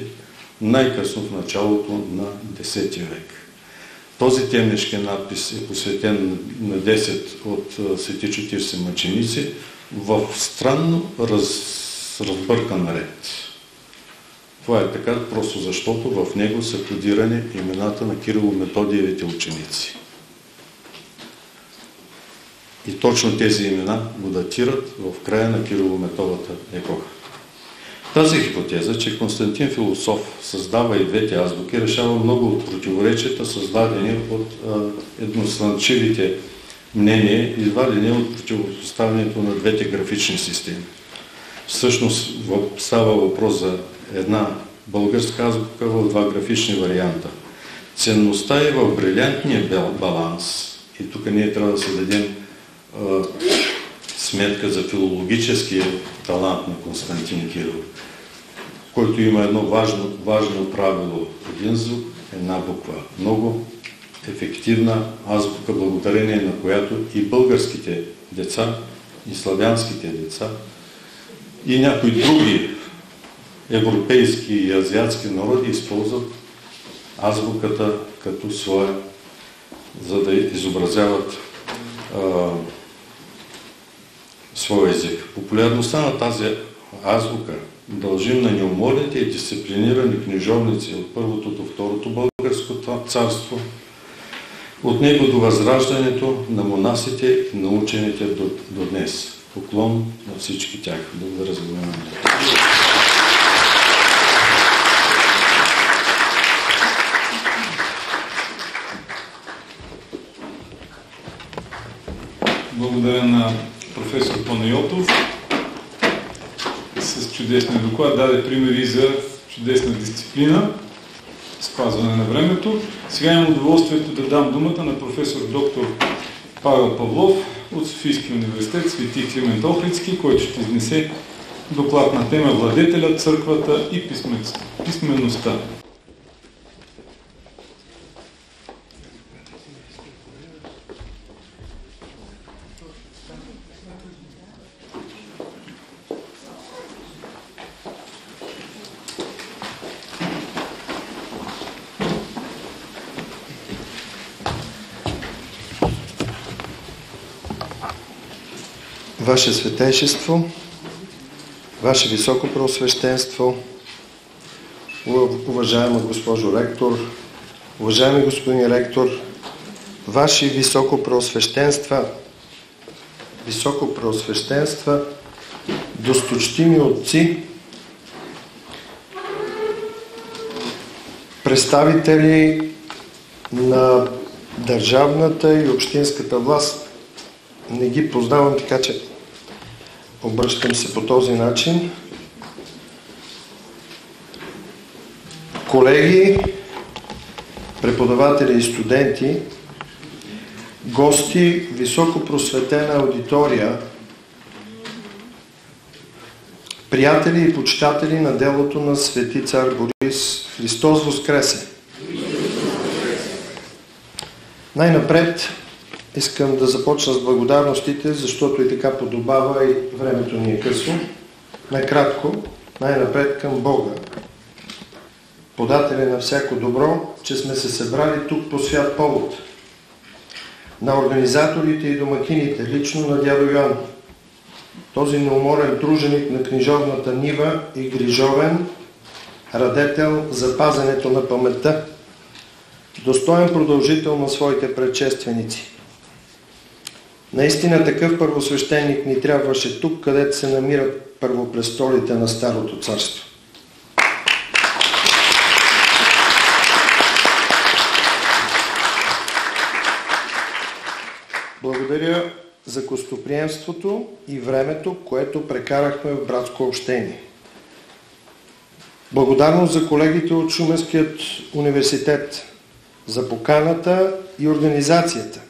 най-късно в началото на 10 век. Този темнишки надпис е посветен на 10 от свети 40 мъченици в странно разбъркан ред. Това е така, просто защото в него са кодирани имената на Кирило-Методиевите ученици. И точно тези имена го датират в края на Кирило-Метовата епоха. Тази хипотеза, че Константин Философ създава и двете азбуки, решава много от противоречията, създадени от едносланчивите мнения, едва от противопоставянето на двете графични системи. Всъщност става въпрос за една българска азбука в два графични варианта. Ценността е в брилянтния баланс, и тук ние трябва да се дадем сметка за филологическия талант на Константин Кирил, който има едно важно правило. Един звук, една буква. Много ефективна азбука, благодарение на която и българските деца, и славянските деца, и някои други европейски и азиатски народи използват азбуката като своя, за да изобразяват своя език. Популярността на тази азбука дължим на неуморните и дисциплинирани книжовници от първото до второто българско царство, от него до възраждането на монасите и на учените до днес. Поклон на всички тях. Благодаря за вниманието. Благодаря на професор Панайотов. С чудесния доклад даде примери за чудесна дисциплина, спазване на времето. Сега имам удоволствието да дам думата на професор доктор Павел Павлов от Софийския университет Свети Климент Охридски, който ще изнесе доклад на тема Владетеля, църквата и писмеността. Ваше Светейшество, Ваше Високо Преосвещенство, уважаема госпожо ректор, уважаеми господин ректор, Ваши Високо Преосвещенства, досточтими отци, представители на държавната и общинската власт. Не ги познавам, така че обръщам се по този начин. Колеги, преподаватели и студенти, гости, високо просветена аудитория, приятели и почитатели на делото на Свети цар Борис, Христос Воскресе! Най-напред искам да започна с благодарностите, защото и така подобава и времето ни е късно. Накратко, най-напред към Бога, подателя на всяко добро, че сме се събрали тук по свят повод. На организаторите и домакините, лично на дядо Йоан, този неуморен труженик на книжовната нива и грижовен радетел за пазенето на паметта, достоен продължител на своите предшественици. Наистина такъв първосвещеник ни трябваше тук, където се намират първопрестолите на Старото царство. Благодаря за гостоприемството и времето, което прекарахме в братско общение. Благодарност за колегите от Шуменският университет, за поканата и организацията.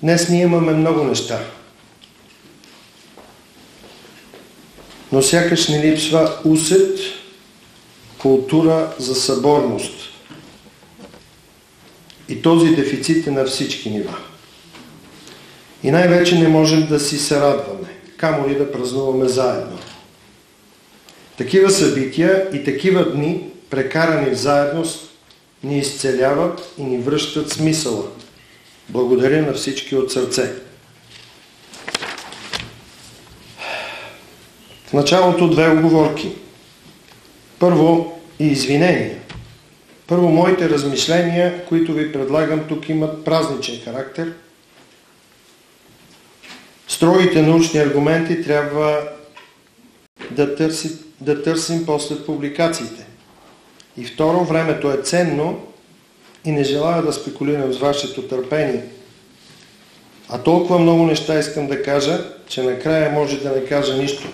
Днес ние имаме много неща, но сякаш ни липсва усет, култура за съборност. И този дефицит е на всички нива. И най-вече не можем да си се радваме, камо ли да празнуваме заедно. Такива събития и такива дни, прекарани в заедност, ни изцеляват и ни връщат смисъла. Благодаря на всички от сърце. В началото две уговорки. Първо и извинения. Първо, моите размишления, които ви предлагам тук, имат празничен характер. Строгите научни аргументи трябва да търсим после публикациите. И второ, времето е ценно и не желая да спекулирам с вашето търпение. А толкова много неща искам да кажа, че накрая може да не кажа нищо.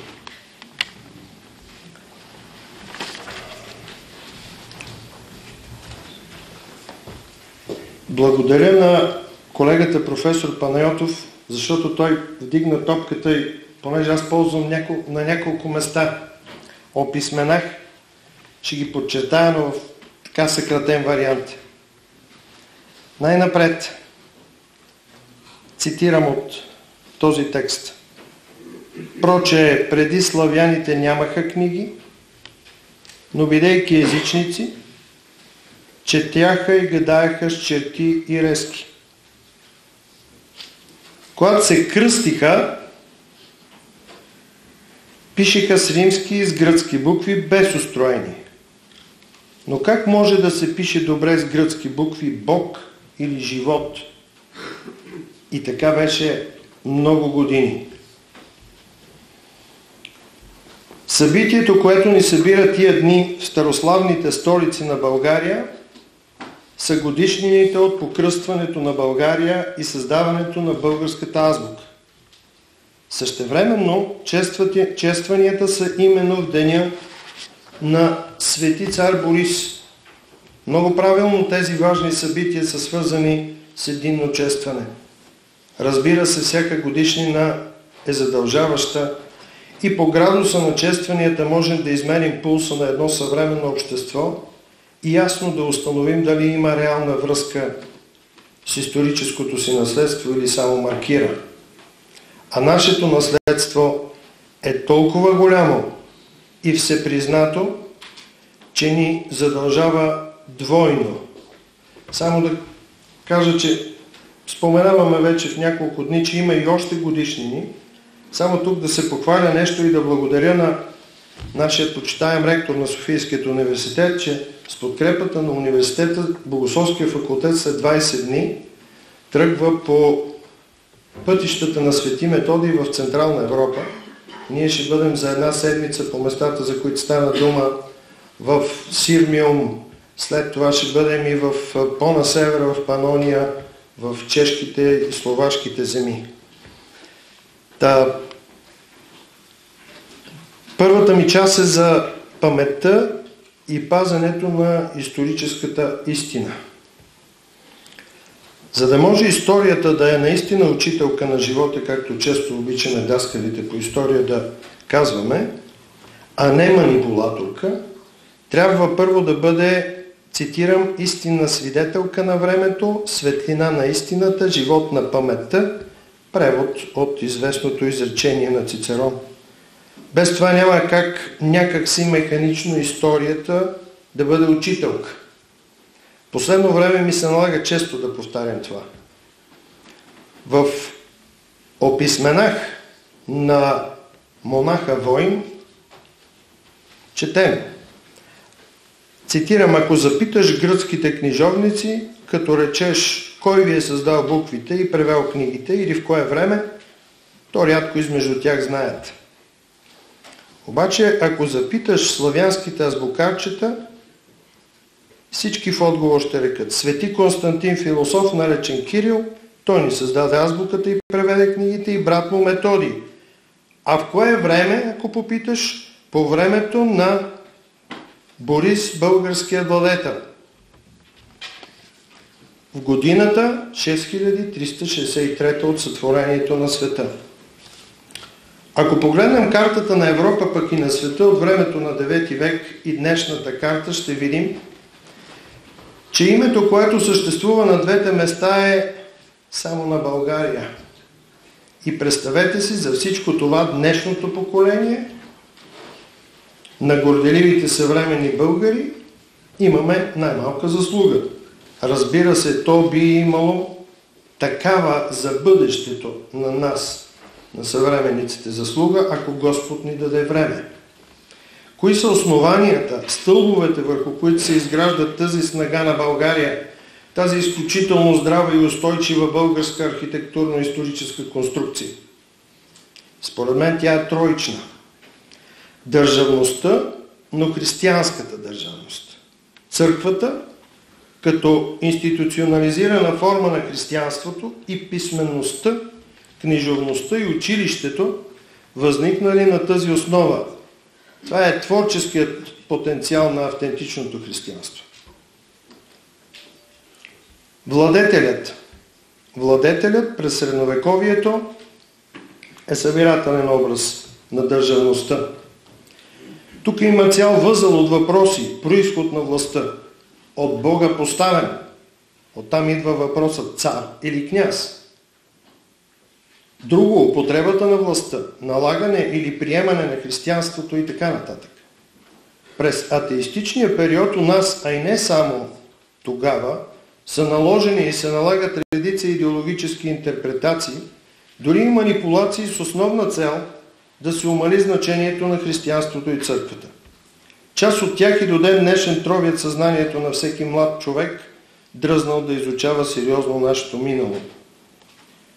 Благодаря на колегата професор Панайотов, защото той вдигна топката и понеже аз ползвам на няколко места описменах, ще ги подчертая, но в така съкратен вариант. Най-напред цитирам от този текст. Проче, преди славяните нямаха книги, но бидейки езичници, четяха и гадаеха с черти и резки. Когато се кръстиха, пишеха с римски и с гръцки букви без устроение. Но как може да се пише добре с гръцки букви Бог или живот. И така беше много години. Събитието, което ни събира тия дни в старославните столици на България, са годишнините от покръстването на България и създаването на българската азбука. Същевременно честванията са именно в деня на Свети цар Борис. Много правилно тези важни събития са свързани с единно честване. Разбира се, всяка годишнина е задължаваща и по градуса на честванията можем да измерим пулса на едно съвременно общество и ясно да установим дали има реална връзка с историческото си наследство или само маркира. А нашето наследство е толкова голямо и всепризнато, че ни задължава двойно. Само да кажа, че споменаваме вече в няколко дни, че има и още годишнини. Само тук да се похваля нещо и да благодаря на нашия почитаем ректор на Софийския университет, че с подкрепата на университета Богословския факултет след 20 дни тръгва по пътищата на Свети Методий в Централна Европа. Ние ще бъдем за една седмица по местата, за които стана дума, в Сирмиум, след това ще бъдем и по-на север в Панония, в чешките и словашките земи. Първата ми част е за паметта и пазенето на историческата истина. За да може историята да е наистина учителка на живота, както често обичаме даскалите по история да казваме, а не манипулаторка, трябва първо да бъде, цитирам, истинна свидетелка на времето, светлина на истината, живот на паметта, превод от известното изречение на Цицерон. Без това няма как някакси механично историята да бъде учителка. Последно време ми се налага често да повтарям това. В описменах на монаха Войн четем. Цитирам: ако запиташ гръцките книжовници, като речеш кой ви е създал буквите и превел книгите или в кое време, то рядко измежду тях знаят. Обаче, ако запиташ славянските азбукарчета, всички в отговор ще рекат: Свети Константин философ, наречен Кирил, той ни създаде азбуката и преведе книгите, и брат му Методий. А в кое време, ако попиташ? По времето на Борис, българският владетел. В годината 6363 от сътворението на света. Ако погледнем картата на Европа, пък и на света от времето на 9 век и днешната карта, ще видим, че името, което съществува на двете места, е само на България. И представете си за всичко това днешното поколение на горделивите съвременни българи имаме най-малка заслуга. Разбира се, то би имало такава за бъдещето на нас, на съвременниците, заслуга, ако Господ ни даде време. Кои са основанията, стълбовете, върху които се изгражда тази снага на България, тази изключително здрава и устойчива българска архитектурно-историческа конструкция? Според мен тя е троична. Държавността, но християнската държавност. Църквата, като институционализирана форма на християнството, и писменността, книжовността и училището, възникнали на тази основа. Това е творческият потенциал на автентичното християнство. Владетелят през средновековието е събирателен образ на държавността. Тук има цял възел от въпроси, произход на властта, от Бога поставен. Оттам идва въпросът цар или княз. Друго, употребата на властта, налагане или приемане на християнството и така нататък. През атеистичния период у нас, а и не само тогава, са наложени и се налагат редица идеологически интерпретации, дори и манипулации с основна цел да се умали значението на християнството и църквата. Част от тях и до ден днешен тровят съзнанието на всеки млад човек дръзнал да изучава сериозно нашето минало.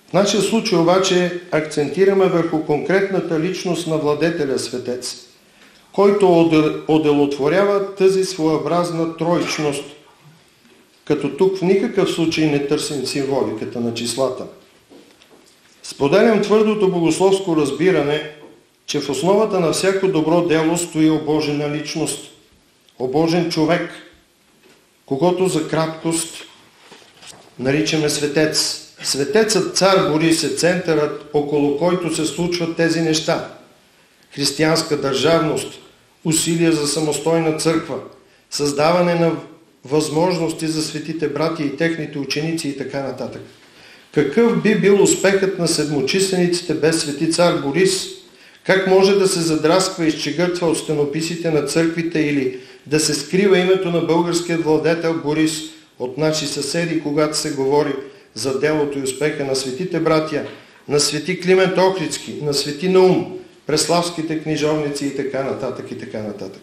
В нашия случай обаче акцентираме върху конкретната личност на владетеля светец, който оделотворява тази своеобразна троичност, като тук в никакъв случай не търсим символиката на числата. Споделям твърдото богословско разбиране, че в основата на всяко добро дело стои обожена личност, обожен човек, когото за краткост наричаме светец. Светецът цар Борис е центърът, около който се случват тези неща. Християнска държавност, усилия за самостойна църква, създаване на възможности за светите братя и техните ученици и така нататък. Какъв би бил успехът на седмочислениците без свети цар Борис? Как може да се задрасква и изчегъртва от стенописите на църквите или да се скрива името на българският владетел Борис от наши съседи, когато се говори за делото и успеха на светите братя, на свети Климент Охридски, на свети Наум, преславските книжовници и така нататък и така нататък.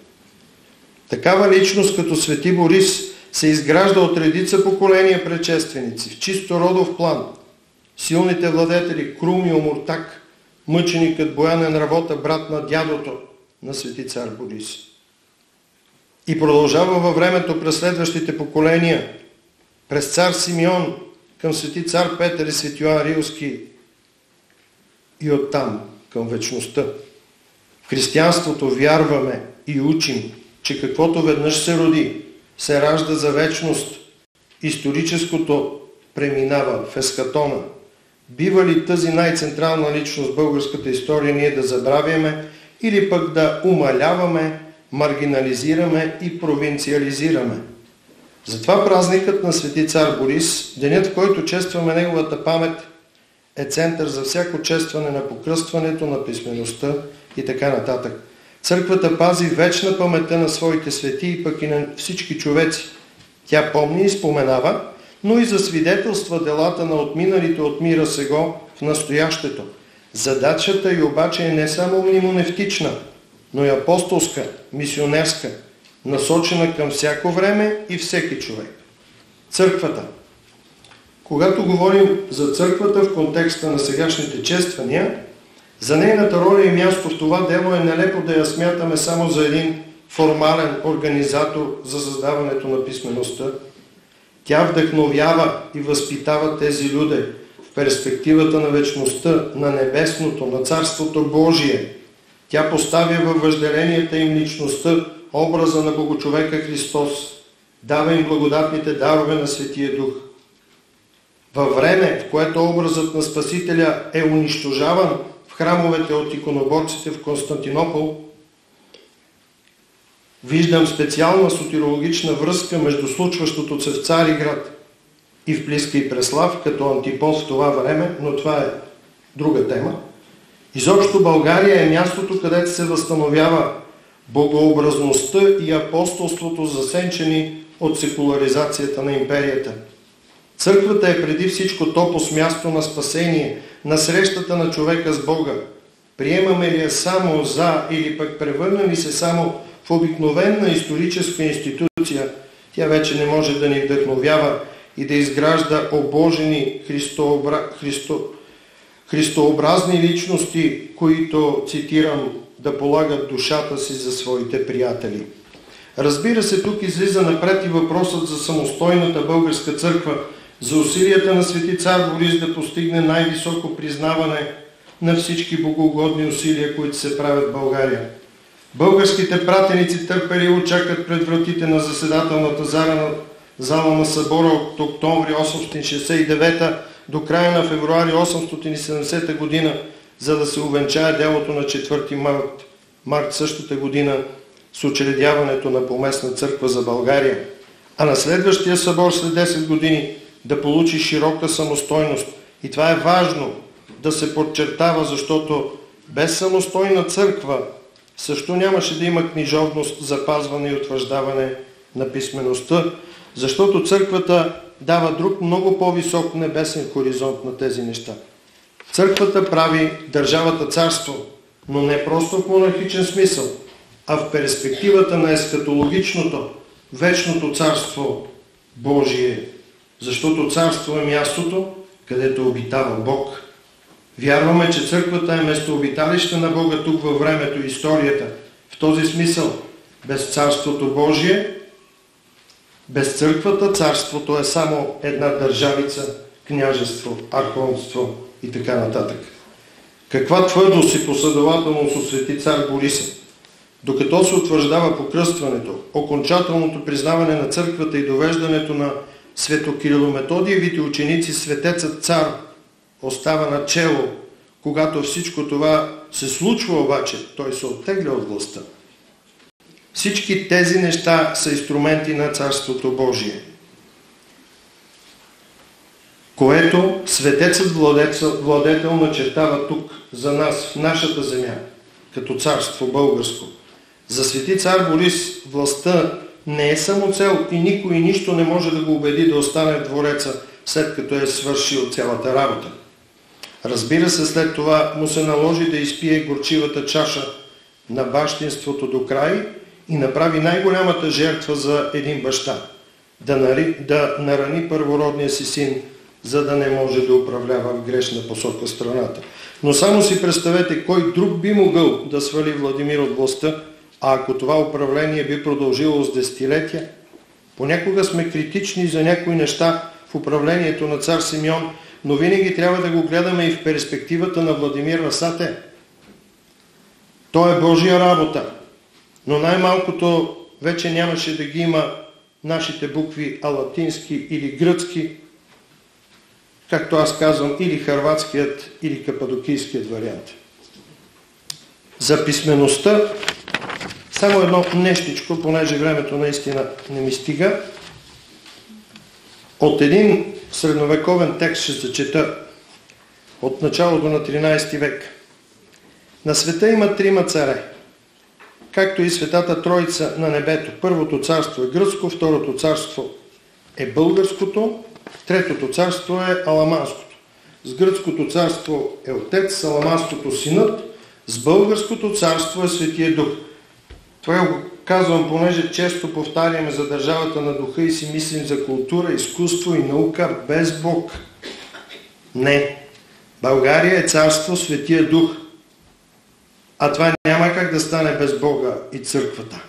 Такава личност като свети Борис се изгражда от редица поколения предшественици в чисто родов план. Силните владетели Крум и Омуртак, мъченикът Боянен Равота, брат на дядото на свети цар Борис. И продължава във времето през следващите поколения, през цар Симеон към свети цар Петър и свети Йоан Рилски и оттам към вечността. В християнството вярваме и учим, че каквото веднъж се роди, се ражда за вечност. Историческото преминава в ескатона. Бива ли тази най-централна личност в българската история ние да забравяме или пък да умаляваме, маргинализираме и провинциализираме? Затова празникът на свети цар Борис, денят, в който честваме неговата памет, е център за всяко честване на покръстването, на писмеността и така нататък. Църквата пази вечна паметта на своите свети и пък и на всички човеци. Тя помни и споменава, но и засвидетелства делата на отминалите от мира сего в настоящето. Задачата й обаче е не само мнеmonевтична, но и апостолска, мисионерска, насочена към всяко време и всеки човек. Църквата. Когато говорим за църквата в контекста на сегашните чествания, за нейната роля и място в това дело е нелепо да я смятаме само за един формален организатор за създаването на писмеността. Тя вдъхновява и възпитава тези люди в перспективата на вечността, на небесното, на Царството Божие. Тя поставя във въжделенията им личността, образа на Богочовека Христос, дава им благодатните дарове на Светия Дух. Във време, в което образът на Спасителя е унищожаван в храмовете от иконоборците в Константинопол, виждам специална сотирологична връзка между случващото се в Цариград и в Плиска и Преслав, като антипод в това време, но това е друга тема. Изобщо България е мястото, където се възстановява богообразността и апостолството, засенчени от секуларизацията на империята. Църквата е преди всичко топос място на спасение, на срещата на човека с Бога. Приемаме ли я само за или пък превърна ли се само в обикновена историческа институция, тя вече не може да ни вдъхновява и да изгражда обожени христообразни личности, които, цитирам, да полагат душата си за своите приятели. Разбира се, тук излиза напред и въпросът за самостойната българска църква, за усилията на свети цар Борис да постигне най-високо признаване на всички богоугодни усилия, които се правят в България. Българските пратеници търпеливо чакат пред вратите на заседателната зала на събора от октомври 869 до края на февруари 870 година, за да се увенчае делото на 4 март същата година с учредяването на поместна църква за България, а на следващия събор след 10 години да получи широка самостойност. И това е важно да се подчертава, защото без самостойна църква също нямаше да има книжовност, запазване и утвърждаване на писмеността, защото църквата дава друг много по-висок небесен хоризонт на тези неща. Църквата прави държавата царство, но не просто в монархичен смисъл, а в перспективата на ескатологичното, вечното царство Божие защото царство е мястото, където обитава Бог. Вярваме, че църквата е местообиталище на Бога тук във времето и историята. В този смисъл, без Царството Божие, без църквата, царството е само една държавица, княжество, архонство и така нататък. Каква твърдост и последователност освети цар Бориса? Докато се утвърждава покръстването, окончателното признаване на църквата и довеждането на Светокирило-Методиевите ученици, светецът цар остава начело. Когато всичко това се случва обаче, той се оттегля от властта. Всички тези неща са инструменти на Царството Божие, което светецът владетел начертава тук за нас, в нашата земя, като царство българско. За свети цар Борис властта не е само цел и никой нищо не може да го убеди да остане в двореца, след като е свършил цялата работа. Разбира се, след това му се наложи да изпие горчивата чаша на бащинството до край и направи най-голямата жертва за един баща, да нарани първородния си син, за да не може да управлява в грешна посока страната. Но само си представете, кой друг би могъл да свали Владимир от властта, а ако това управление би продължило с десетилетия? Понякога сме критични за някои неща в управлението на цар Симеон, но винаги трябва да го гледаме и в перспективата на Владимир Васате. То е Божия работа, но най-малкото вече нямаше да ги има нашите букви, а латински или гръцки, както аз казвам, или хърватският, или кападокийският вариант. За писмеността само едно нещичко, понеже времето наистина не ми стига. От един средновековен текст ще зачета от началото на 13 век. На света има трима царе, както и Светата Троица на небето. Първото царство е гръцко, второто царство е българското, третото царство е аламанското. С гръцкото царство е Отец, с аламанското Синът, с българското царство е Светия Дух. Това го казвам, понеже често повтаряме за държавата на духа и си мислим за култура, изкуство и наука без Бог. Не. България е царство Светия Дух. А това няма как да стане без Бога и църквата.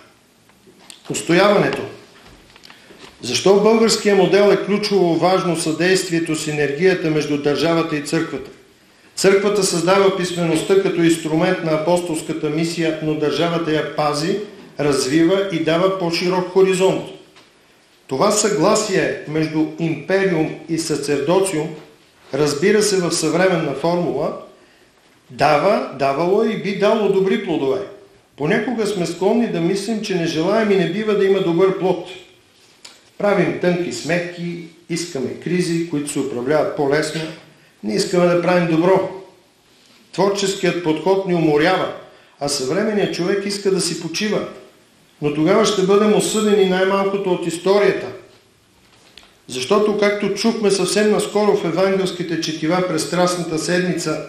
Устояването. Защо в българския модел е ключово важно съдействието, синергията между държавата и църквата? Църквата създава писмеността като инструмент на апостолската мисия, но държавата я пази, развива и дава по-широк хоризонт. Това съгласие между империум и сацердоциум, разбира се в съвременна формула, давало и би дало добри плодове. Понякога сме склонни да мислим, че не желаем и не бива да има добър плод. Правим тънки сметки, искаме кризи, които се управляват по-лесно, не искаме да правим добро. Творческият подход ни уморява, а съвременният човек иска да си почива. Но тогава ще бъдем осъдени най-малкото от историята. Защото, както чухме съвсем наскоро в евангелските четива през Страстната седмица,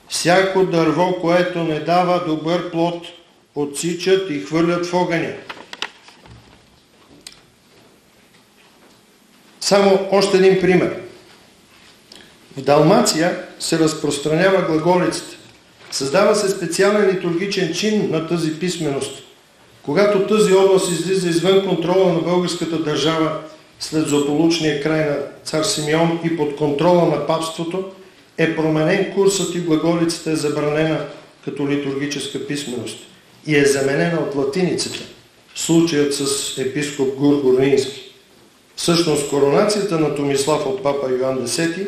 всяко дърво, което не дава добър плод, отсичат и хвърлят в огъня. Само още един пример. В Далмация се разпространява глаголицата. Създава се специален литургичен чин на тази писменост. Когато тази област излиза извън контрола на българската държава след злополучния край на цар Симеон и под контрола на папството, е променен курсът и глаголицата е забранена като литургическа писменост и е заменена от латиницата, случаят с епископ Гургурнински. Всъщност коронацията на Томислав от папа Йоан X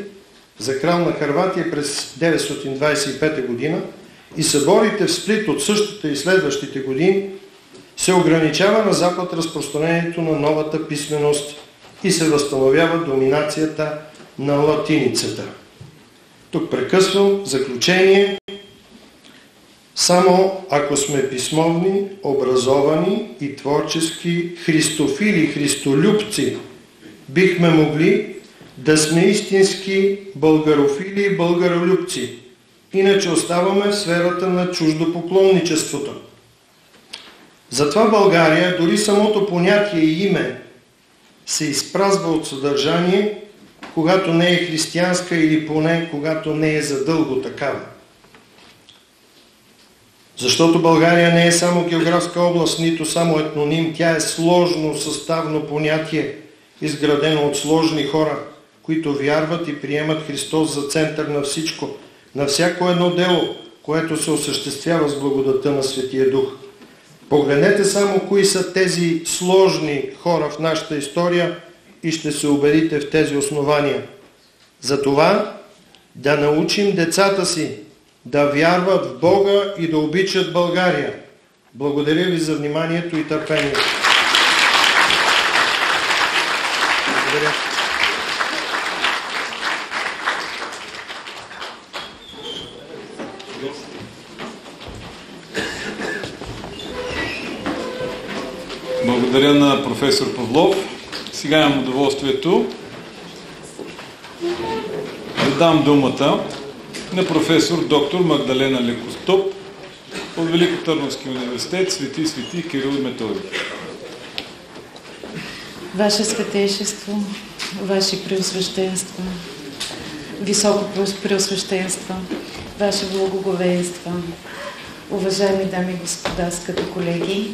за крал на Хърватия през 925 година и съборите в Сплит от същата и следващите години се ограничава на запад разпространението на новата писменост и се възстановява доминацията на латиницата. Тук прекъсвам. Заключение. Само ако сме писмовни, образовани и творчески христофили, христолюбци, бихме могли да сме истински българофили и българолюбци. Иначе оставаме в сферата на чуждопоклонничеството. Затова България, дори самото понятие и име, се изпразва от съдържание когато не е християнска или поне когато не е задълго такава. Защото България не е само географска област, нито само етноним, тя е сложно съставно понятие, изградено от сложни хора, които вярват и приемат Христос за център на всичко, на всяко едно дело, което се осъществява с благодата на Светия Дух. Погледнете само кои са тези сложни хора в нашата история и ще се убедите в тези основания. Затова да научим децата си да вярват в Бога и да обичат България. Благодаря ви за вниманието и търпението. Благодаря. Благодаря на професор Павлов. Сега имам удоволствието да дам думата на професор доктор Магдалена Лекостоп от Великотърновския университет Свети Кирил и Методий. Ваше Светейшество, Ваши Преосвещенства, Високо Преосвещенство, Ваше Благоговейство, уважаеми дами и господа, скъпи колеги,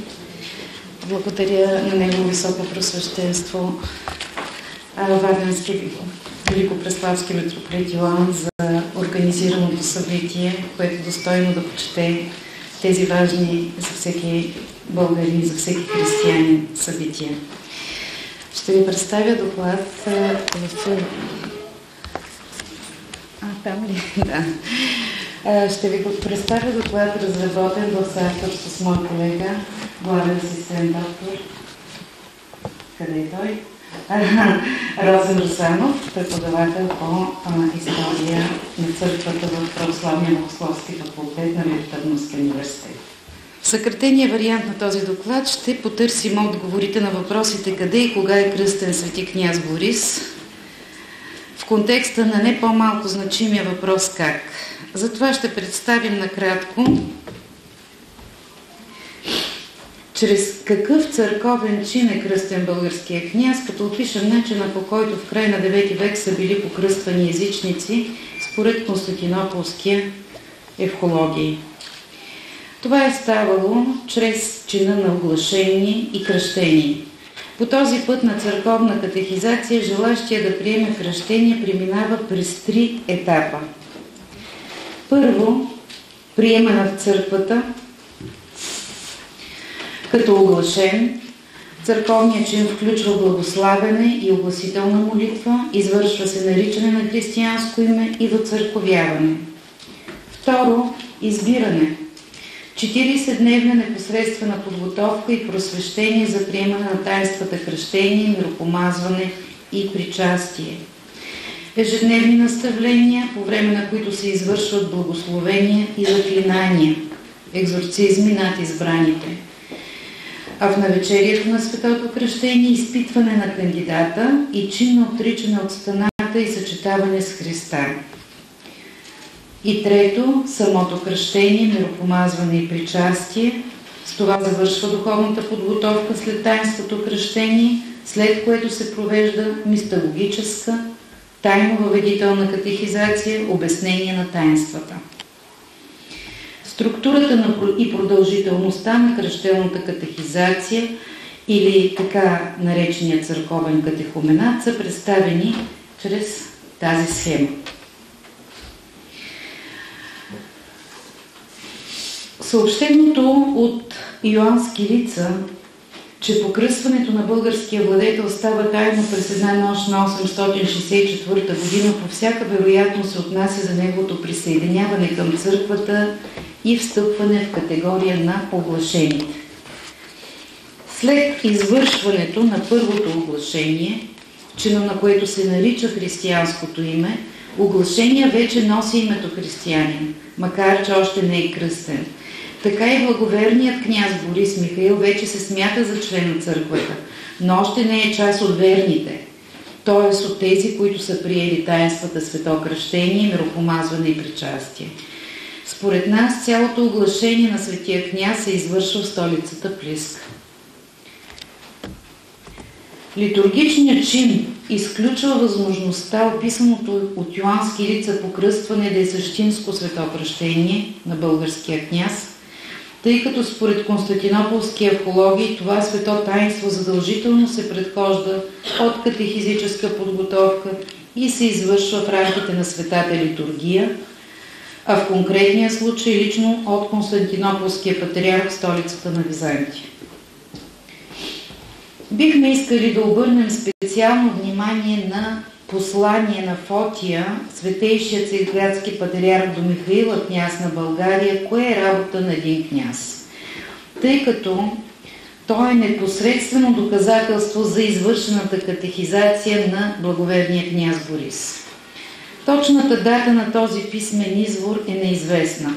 благодаря на Негово Високо Преосвещенство Варненски Великопреславски митрополит Йоан за организираното събитие, което достойно да почете тези важни за всеки българин, за всеки християнин събития. Ще ви представя доклад Ще ви представя доклад, разработен в съавторство с мой колега, главен асистент доктор. Къде е той? Росен Русанов, преподавател по история на църквата в Православния богословски факултет на Великотърновския университет. В съкратения вариант на този доклад ще потърсим отговорите на въпросите къде и кога е кръстен свети княз Борис, в контекста на не по-малко значимия въпрос как. Затова ще представим накратко чрез какъв църковен чин е кръстен българския княз, като опишем начина, по който в край на 9 век са били покръствани езичници според Константинополския евхологии. Това е ставало чрез чина на оглашение и кръщение. По този път на църковна катехизация желащия да приеме кръщение преминава през 3 етапа. Първо, приемане в църквата като оглашен. Църковният чин включва благославяне и огласителна молитва, извършва се наричане на християнско име и въцърковяване. Второ, избиране. 40-дневна непосредствена подготовка и просвещение за приемане на таинствата кръщение, миропомазване и причастие. Ежедневни наставления, по време на които се извършват благословения и заклинания, екзорцизми над избраните. А в навечерието на светото кръщение изпитване на кандидата и чинно отричане от станата и съчетаване с Христа. И трето, самото кръщение, миропомазване и причастие. С това завършва духовната подготовка след таинството кръщение, след което се провежда мистологическа, тайно-въведителна катехизация, обяснение на таинствата. Структурата и продължителността на кръщелната катехизация или така наречения църковен катехуменат са представени чрез тази схема. Съобщеното от Йоан Скилица, че покръстването на българския владетел става тайно през една нощ на 864 година, по всяка вероятност се отнася за неговото присъединяване към църквата и встъпване в категория на оглашените. След извършването на първото оглашение, чина на което се нарича християнското име, оглашение вече носи името християнин, макар че още не е кръстен. Така и благоверният княз Борис Михаил вече се смята за член на църквата, но още не е част от верните, т.е. от тези, които са приели таинствата свето кръщение, миропомазване и причастие. Според нас цялото оглашение на светия княз се извършва в столицата Плиска. Литургичният чин изключва възможността описаното от Йоан с кирица покръстване да е същинско светопръщение на българския княз, тъй като според константинополски археологии това свето таинство задължително се предхожда от катехизическа подготовка и се извършва в рамките на светата литургия, а в конкретния случай лично от константинополския патриарх в столицата на Византия. Бихме искали да обърнем специално внимание на послание на Фотия, светейшият цариградски патриарх до Михаила, княз на България, кое е работа на един княз, тъй като той е непосредствено доказателство за извършената катехизация на благоверния княз Борис. Точната дата на този писмен извор е неизвестна.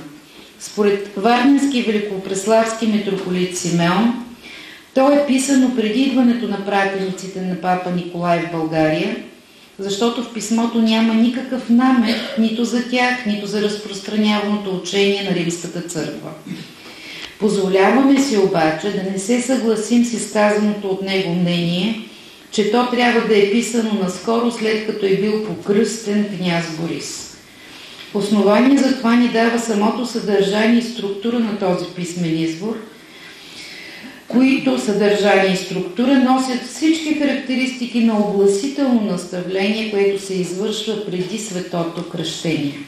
Според Варненски великопреславски митрополит Симеон, то е писано преди идването на пратениците на папа Николай в България, защото в писмото няма никакъв намек нито за тях, нито за разпространяваното учение на Римската църква. Позволяваме си обаче да не се съгласим с изказаното от него мнение, че то трябва да е писано наскоро, след като е бил покръстен княз Борис. Основание за това ни дава самото съдържание и структура на този писмен извор, които съдържание и структура носят всички характеристики на огласително наставление, което се извършва преди светото кръщение.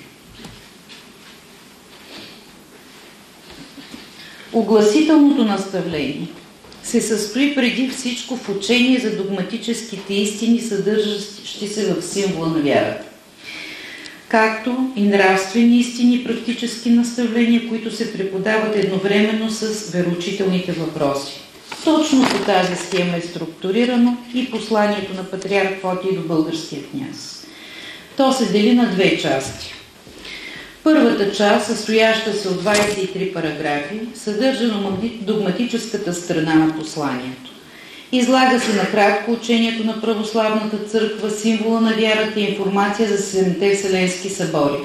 Огласителното наставление се състои преди всичко в учение за догматическите истини, съдържащи се в символа на вярата, както и нравствени истини и практически наставления, които се преподават едновременно с вероучителните въпроси. Точно по тази схема е структурирано и посланието на патриарх Фотий до българския княз. То се дели на две части. Първата част, състояща се от 23 параграфи, съдържа догматическата страна на посланието. Излага се накратко учението на православната църква, символа на вярата и информация за 7-те вселенски събори.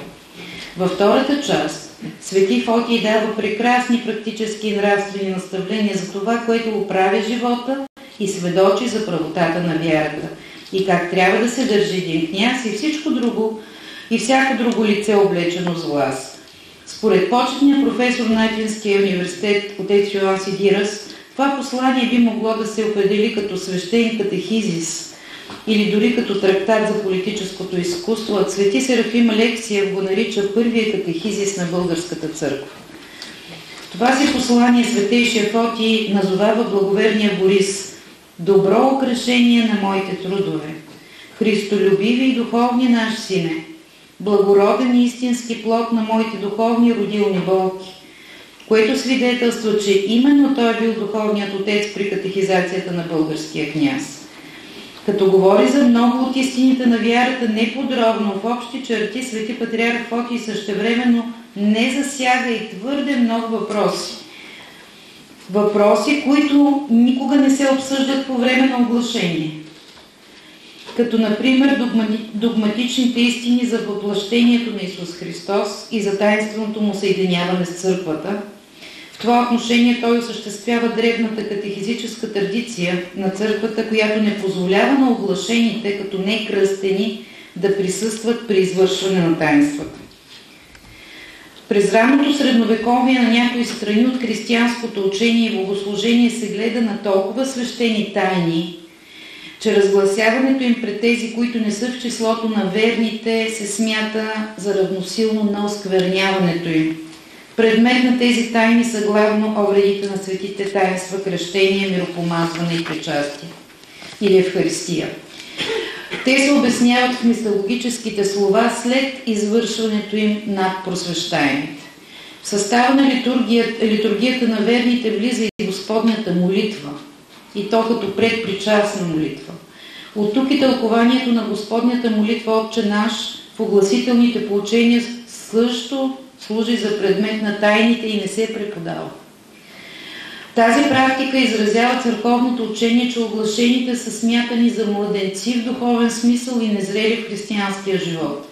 Във втората част свети Фотий дава прекрасни практически и нравствени наставления за това, което оправя живота и сведочи за правотата на вярата и как трябва да се държи един княз и всичко друго, и всяко друго лице облечено с власт. Според почетния професор на Атинския университет отец Йоан Сидирас, това послание би могло да се определи като свещен катехизис или дори като трактат за политическото изкуство, а свети Серафим Алексиев го нарича първия катехизис на българската църква. В това си послание светейшия Фотий назовава благоверния Борис добро украшение на моите трудове, христолюбиви и духовни наш сине, благороден и истински плод на моите духовни родилни болки, което свидетелства, че именно той е бил духовният отец при катехизацията на българския княз. Като говори за много от истините на вярата неподробно, в общи черти, свети патриарх Фотий същевременно не засяга и твърде много въпроси. Въпроси, които никога не се обсъждат по време на оглашение. Като например догматичните истини за въплъщението на Исус Христос и за таинственото му съединяване с църквата. В това отношение той осъществява древната катехизическа традиция на църквата, която не позволява на оглашените, като не кръстени, да присъстват при извършване на таинствата. През ранното средновековие на някои страни от християнското учение и богослужение се гледа на толкова свещени тайни, че разгласяването им пред тези, които не са в числото на верните, се смята за равносилно на оскверняването им. Предмет на тези тайни са главно обредите на светите таинства, кръщение, миропомазване и причастие или Евхаристия. Те се обясняват в мистологическите слова след извършването им над просвещаемите. В състава на литургията на верните влиза и Господнята молитва, и то като предпричастна молитва. От тук и тълкованието на Господнята молитва Отче наш в огласителните поучения също служи за предмет на тайните и не се преподава. Тази практика изразява църковното учение, че оглашените са смятани за младенци в духовен смисъл и незрели в християнския живот.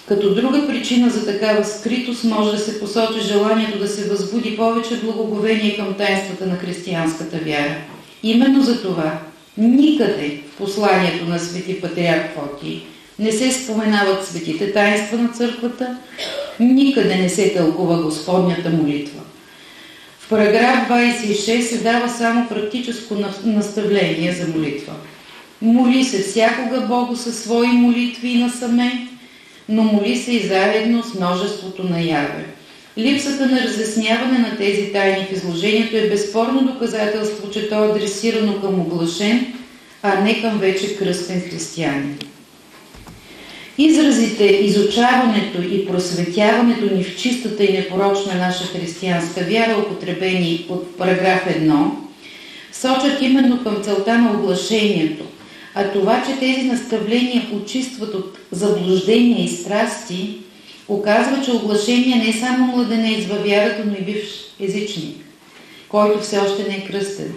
Като друга причина за такава скритост може да се посочи желанието да се възбуди повече благоговение към таинствата на християнската вяра. Именно за това Никъде в посланието на свети патриарх Фотий не се споменават светите таинства на църквата, никъде не се тълкува Господнята молитва. В параграф 26 се дава само практическо наставление за молитва. Моли се всякога Богу със свои молитви и насаме, но моли се и заедно с множеството наяве. Липсата на разясняване на тези тайни в изложението е безспорно доказателство, че то е адресирано към оглашен, а не към вече кръстен християнин. Изразите изучаването и просветяването ни в чистата и непорочна наша християнска вяра, употребени от параграф 1, сочат именно към целта на оглашението, а това, че тези наставления очистват от заблуждения и страсти, оказва, че оглашение не е само младенец във вярата, но и бивш езичник, който все още не е кръстен.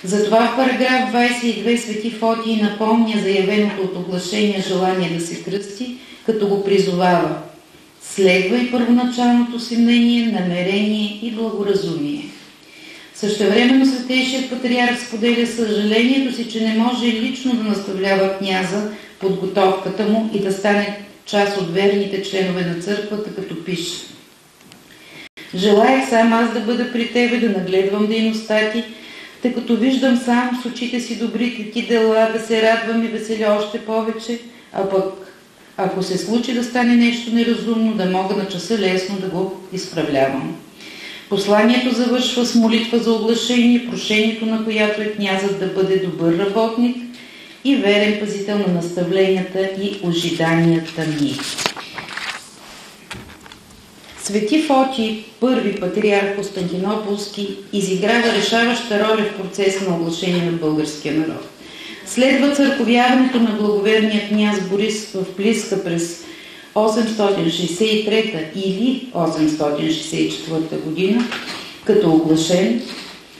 Затова в параграф 22 свети Фотий напомня заявеното от оглашение желание да се кръсти, като го призовава: следвай първоначалното си мнение, намерение и благоразумие. Същевременно светейшият патриарх споделя съжалението си, че не може лично да наставлява княза подготовката му и да стане част от верните членове на църквата, като пише: желаях сам аз да бъда при тебе, да нагледвам дейността ти, тъй като виждам сам с очите си добрите ти дела, да се радвам и веселя още повече, а пък ако се случи да стане нещо неразумно, да мога на часа лесно да го изправлявам. Посланието завършва с молитва за оглашение, прошението на която е князът да бъде добър работник и верен пазител на наставленията и ожиданията ни. Свети Фотий, първи патриарх Константинополски, изиграва решаваща роля в процеса на оглашение на българския народ. Следва църковяването на благоверния княз Борис в Плиска през 863 или 864 година, като оглашен,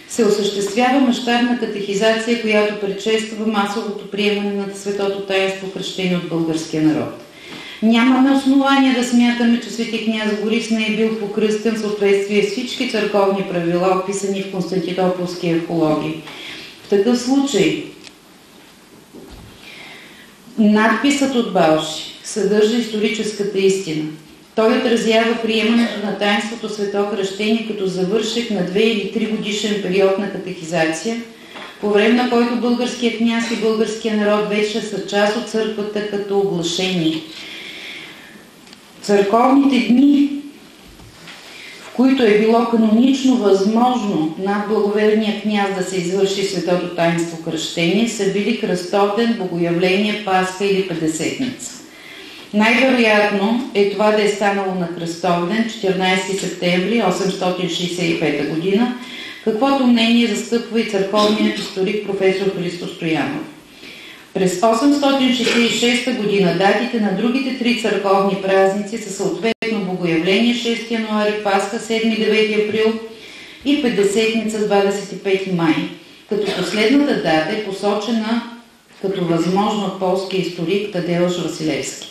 се осъществява мащабна катехизация, която предшества масовото приемане на светото таинство кръщение от българския народ. Нямаме основания да смятаме, че свети княз Борис не е бил покръстен в съответствие с всички църковни правила, описани в Константинополския археологии. В такъв случай надписът от Балши съдържа историческата истина. Той отразява приемането на таинството свето кръщение като завършек на 2 или 3 годишен период на катехизация, по време на който българският княз и българския народ вече са част от църквата като оглашени. Църковните дни, в които е било канонично възможно над благоверния княз да се извърши светото таинство кръщение, са били кръстовден, богоявление, Пасха или Петдесетница. Най-вероятно е това да е станало на кръстовден, 14 септември 865 година, каквото мнение застъпва и църковният историк професор Христо Стоянов. През 866 година датите на другите 3 църковни празници са съответно Богоявление 6 януари, Пасха 7-9 април и Петдесетница 25 май, като последната дата е посочена като възможно от полския историк Тадеуш Василевски.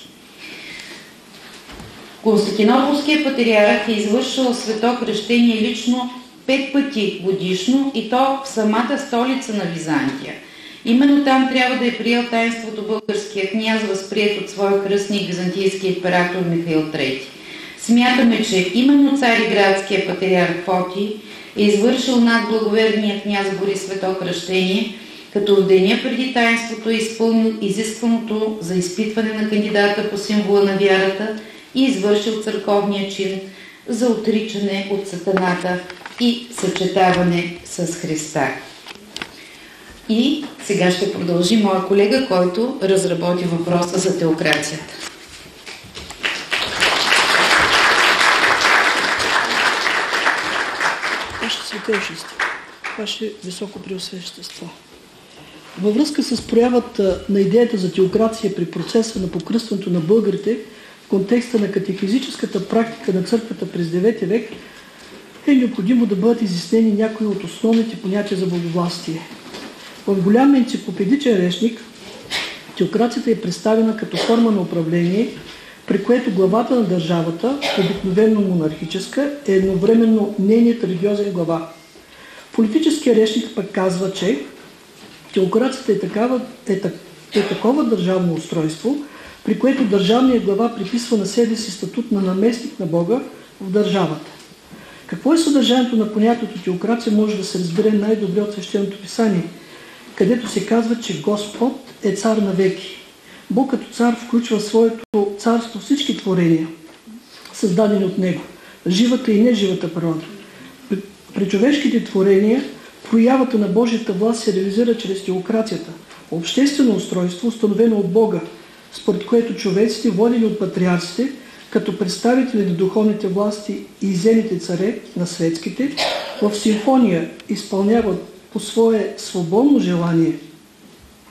Константинополският патриарх е извършил свето кръщение лично 5 пъти годишно и то в самата столица на Византия. Именно там трябва да е приел таинството българския княз, възприет от своя кръстник византийски император Михаил III. Смятаме, че именно цариградския патриарх Фотий е извършил над благоверния княз Борис свето кръщение, като в деня преди таинството е изпълнил изискваното за изпитване на кандидата по символа на вярата и извършил църковния чин за отричане от сатаната и съчетаване с Христа. И сега ще продължи моя колега, който разработи въпроса за теокрацията. Ваше Светейшество, Ваше Високо Преосвещество, във връзка с проявата на идеята за теокрация при процеса на покръстването на българите в контекста на катехизическата практика на църквата през 9 век, е необходимо да бъдат изяснени някои от основните понятия за боговластие. В голям енциклопедичен речник теокрацията е представена като форма на управление, при което главата на държавата, обикновено монархическа, е едновременно нейният религиозен глава. Политическият речник пък казва, че Теокрацията е такова държавно устройство, при което държавният глава приписва на себе си статут на наместник на Бога в държавата. Какво е съдържанието на понятието теокрация може да се разбере най-добре от Свещеното писание, където се казва, че Господ е цар на веки. Бог като цар включва в своето царство всички творения, създадени от Него, живата и неживата природа. При човешките творения проявата на Божията власт се реализира чрез теокрацията, обществено устройство, установено от Бога, според което човеците, водени от патриарсите, като представители на духовните власти и земните царе на светските, в симфония изпълняват по свое свободно желание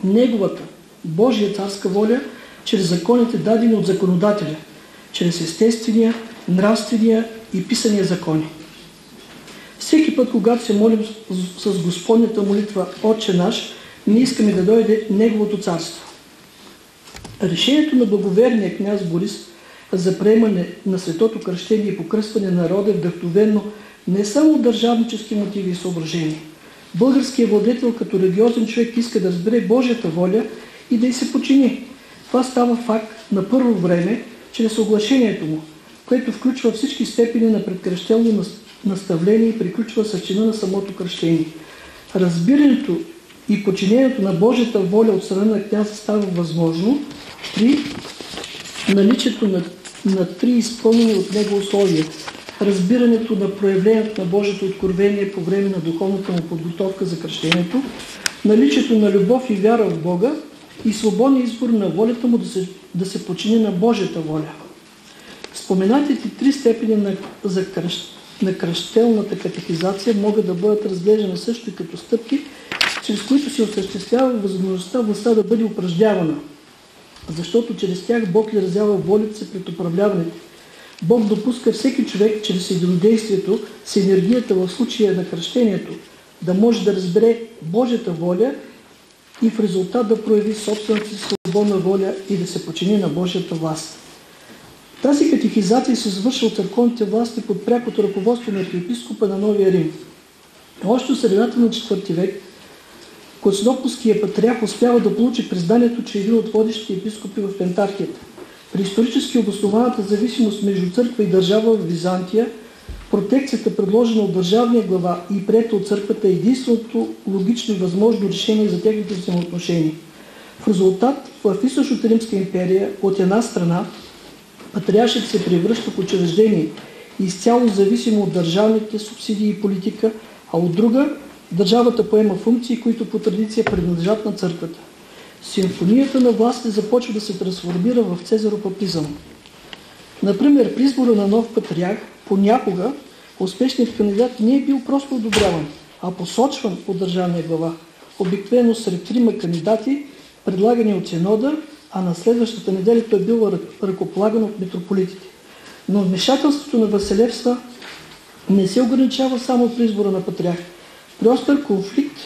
Неговата Божия царска воля чрез законите, дадени от законодателя, чрез естествения, нравствения и писания закони. Всеки път, когато се молим с Господнята молитва Отче наш, ние искаме да дойде Неговото царство. Решението на благоверния княз Борис за приемане на светото кръщение и покръстване на народа е вдъхновено не само от държавнически мотиви и съображения. Българският владетел като религиозен човек иска да разбере Божията воля и да й се подчини. Това става факт на първо време, чрез оглашението му, което включва всички степени на предкръщелно наставление и приключва с чина на самото кръщение. Разбирането и подчинението на Божията воля от страна на княза става възможно при наличието на три изпълнени от него условия. Разбирането на проявлението на Божието откровение по време на духовната му подготовка за кръщението, наличието на любов и вяра в Бога и свободен избор на волята му да се подчини на Божията воля. Споменатите три степени на кръщелната катехизация могат да бъдат разглеждани също и като стъпки, чрез които се осъществява възможността властта да бъде упражнявана, защото чрез тях Бог изразява волята си пред управляването. Бог допуска всеки човек чрез единодействието с енергията в случая на кръщението да може да разбере Божията воля и в резултат да прояви собствената си свободна воля и да се подчини на Божията власт. Тази катехизация се извършва от църковните власти под прякото ръководство на архиепископа на Новия Рим. Още в средата на IV век Константинополският патриарх успява да получи признанието, че е един от водещите епископи в Пентархията. При исторически обоснованата зависимост между църква и държава в Византия, протекцията, предложена от държавния глава и приета от църквата, е единственото логично и възможно решение за техните взаимоотношения. В резултат, в Източната Римска империя, от една страна, патриаршът се превръща в учреждение, изцяло зависимо от държавните субсидии и политика, а от друга, държавата поема функции, които по традиция принадлежат на църквата. Симфонията на властите започва да се трансформира в цезаропапизъм. Например, при избора на нов патриарх, понякога успешният кандидат не е бил просто одобряван, а посочван от държавния глава. Обикновено сред трима кандидати, предлагани от синода, а на следващата неделя той бил ръкополаган от митрополитите. Но вмешателството на Василевства не се ограничава само при избора на патриарх. При остър конфликт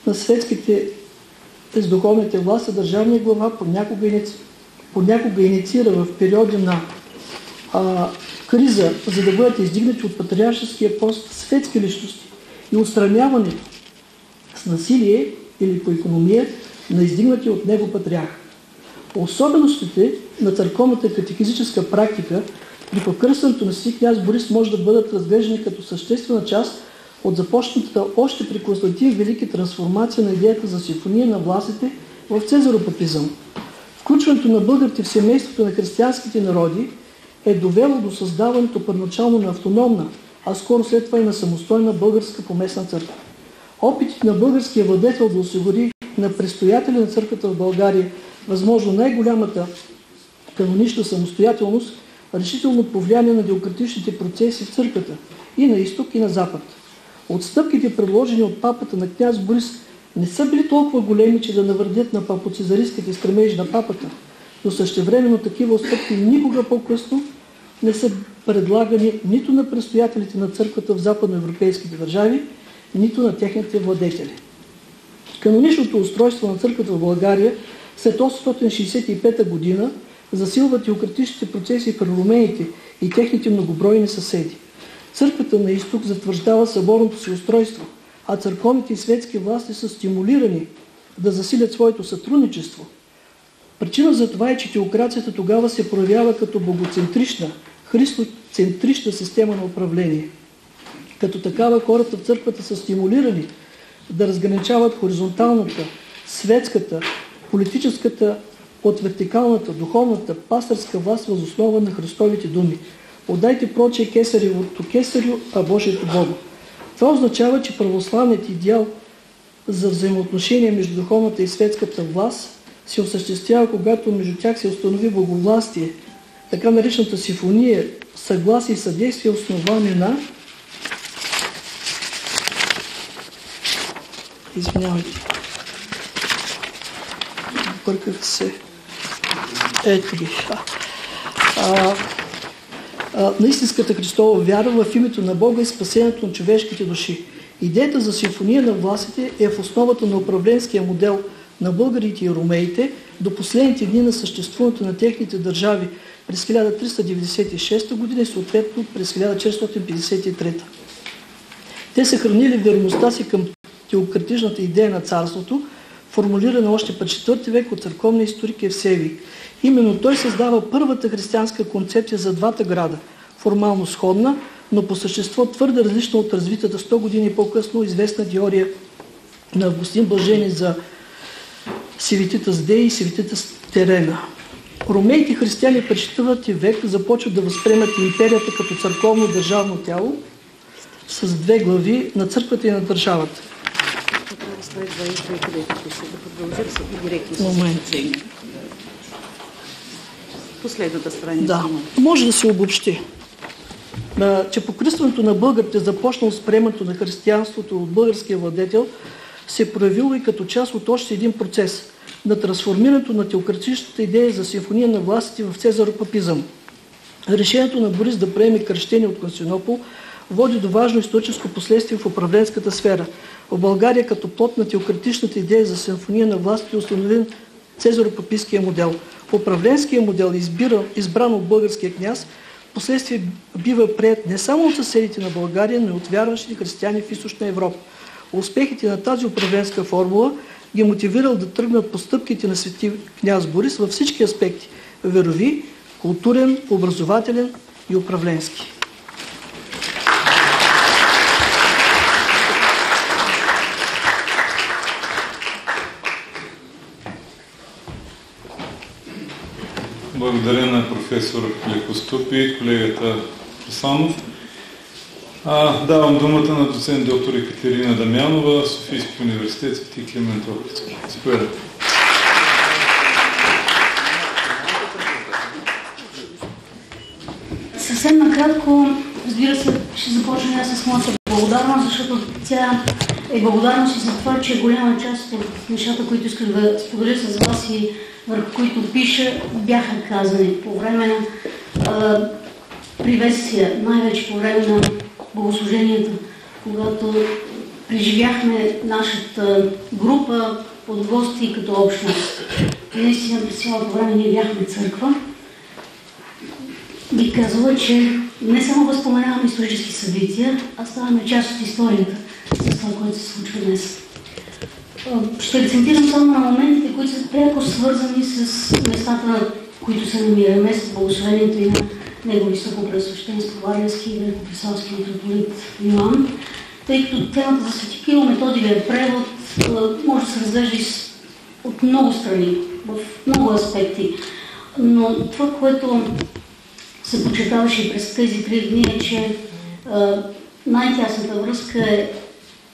на светските с духовните власти, държавния глава понякога инициира в периоди на криза, за да бъдат издигнати от патриаршеския пост светски личности и отстраняването с насилие или по икономия на издигнати от него патриарх. Особеностите на църковната катехизическа практика при покръстването на свети княз Борис може да бъдат разглеждани като съществена част от започнатата още при Константин Велики трансформация на идеята за симфония на властите в цезаропапизъм. Включването на българите в семейството на християнските народи е довело до създаването първоначално на автономна, а скоро след това и на самостойна българска поместна църква. Опитите на българския владетел да осигури на предстоятели на църквата в България възможно най-голямата канонична самостоятелност решително повлияние на демократичните процеси в църквата и на изток, и на запад. Отстъпките, предложени от папата на княз Борис, не са били толкова големи, че да навредят на папоцезаристските стремежи на папата, но същевременно такива отстъпки никога по-късно не са предлагани нито на предстоятелите на църквата в западноевропейските държави, нито на техните владетели. Каноничното устройство на църквата в България след 865 година засилва теократичните процеси в румените и техните многобройни съседи. Църквата на изток затвърждава съборното си устройство, а църковните и светски власти са стимулирани да засилят своето сътрудничество. Причина за това е, че теокрацията тогава се проявява като богоцентрична, христоцентрична система на управление. Като такава хората в църквата са стимулирани да разграничават хоризонталната, светската, политическата от вертикалната, духовната, пастърска власт въз основа на Христовите думи. Отдайте прочее кесаревото кесарю, а Божието Богу. Това означава, че православният идеал за взаимоотношение между духовната и светската власт се осъществява, когато между тях се установи благовластие, така наречената симфония, съгласие и съдействие, основани на бърках се. Ето ги. На истинската Христова вяра в името на Бога и спасението на човешките души. Идеята за симфония на властите е в основата на управленския модел на българите и ромеите до последните дни на съществуването на техните държави през 1396 година и съответно през 1453. Те са хранили верността си към теократичната идея на царството, формулирана още през 4 век от църковния историк Евсевий. Именно той създава първата християнска концепция за двата града, формално сходна, но по същество твърде различна от развитата 100 години по-късно известна теория на Августин Блажени за Севититас Дей и Севититас Терена. Ромеите християни през 4 век започват да възприемат империята като църковно държавно тяло с две глави на църквата и на държавата. Последната страница. Да, може да се обобщи, че покръстването на българите, започнало с приемането на християнството от българския владетел, се проявило и като част от още един процес на трансформирането на теократичната идея за симфония на властите в цезаропапизъм. Решението на Борис да приеме кръщение от Константинопол води до важно историческо последствие в управленската сфера. В България като плод на теократичната идея за симфония на властите е установен цезаропапийския модел. Управленския модел, избран от българския княз, последствие бива приет не само от съседите на България, но и от вярващите християни в Източна Европа. Успехите на тази управленска формула ги мотивирал да тръгнат по стъпките на свети княз Борис във всички аспекти – верови, културен, образователен и управленски. Благодаря на професор Лекоступ и колегата Хасанов. Давам думата на доцент доктор Екатерина Дамянова, Софийски университет, Свети Климент Охридски. Заповядайте. Съвсем накратко, разбира се, ще започна с моята благодарност, защото тя е благодарност и за това, че голяма част от нещата, които исках да споделя с вас и върху които пиша, бяха казани по време на приветствия, най-вече по време на богослуженията, когато преживяхме нашата група от гости като общност. Наистина през цялото време ние бяхме църква. Би казала, че не само възпоменаваме исторически събития, а ставаме част от историята за това, което се случва днес. Ще акцентирам само на моментите, които са пряко свързани с местата, на които се намираме, с благословението и на Него високо пресвещенство Варненски и Великопреславски митрополит Йоан, тъй като темата за Свети Кирил Методиевия превод може да се разглежда от много страни, в много аспекти. Но това, което се подчертаваше и през тези 3 дни е, че най-тясната връзка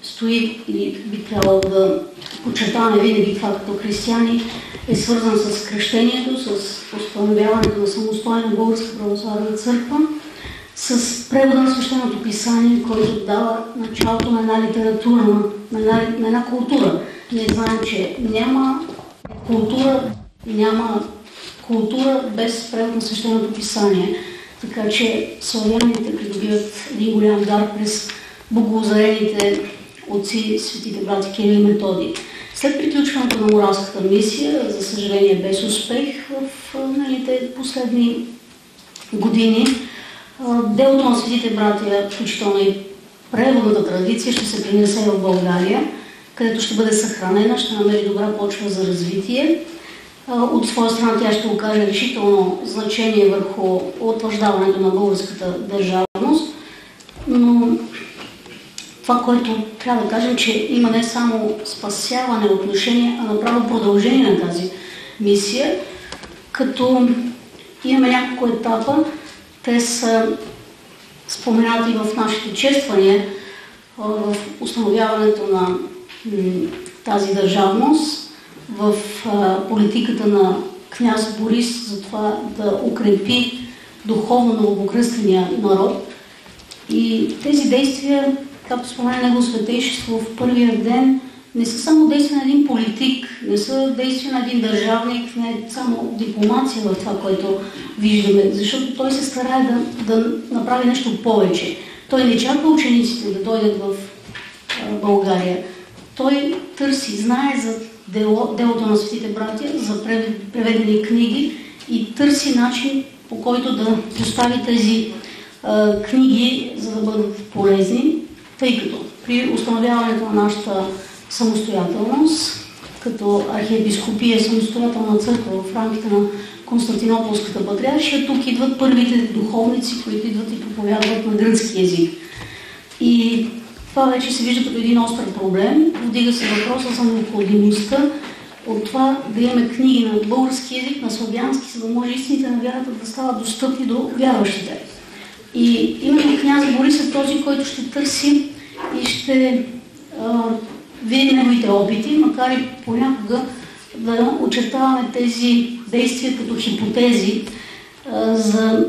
стои или би трябвало да подчертаваме винаги това като християни, е свързан с кръщението, с установяването на самостоятелна българска православна църква, с превода на свещеното писание, който дава началото на една литература, на една култура. Ние знаем, че няма култура без превод на свещеното писание. Така че славяните придобиват един голям дар през богоозарените отци, светите брати Кирил и Методий. След приключването на моралската мисия, за съжаление без успех в последни години, делото на светите братия, включително и преводната традиция, ще се принесе в България където ще бъде съхранена, ще намери добра почва за развитие. От своя страна тя ще окаже решително значение върху утвърждаването на българската държавност, но това, което трябва да кажем, че има не само спасяване отношения, а направо продължение на тази мисия, като имаме няколко етапа. Те са споменати в нашите чествания, в установяването на тази държавност, в политиката на княз Борис за това да укрепи духовно новопокръстения народ. И тези действия, както спомена Негово Светейшество в първия ден, не са само действия на един политик, не са действия на един държавник, не е само дипломация в това, което виждаме, защото той се старае да направи нещо повече. Той не чака учениците да дойдат в България. Той търси, знае за делото на светите братя, за преведени книги и търси начин, по който да постави тези книги, за да бъдат полезни, тъй като при установяването на нашата самостоятелност, като архиепископия, самостоятелна църква в рамките на Константинополската патриаршия, тук идват първите духовници, които идват и проповядват на гръцки език. И това вече се вижда като един остър проблем. Вдига се въпроса за необходимостта от това да имаме книги на български език, на славянски, за да може истините на вярата да стават достъпни до вярващите. И именно княз Борис е този, който ще търси и ще види неговите опити, макар и понякога да очертаваме тези действия като хипотези за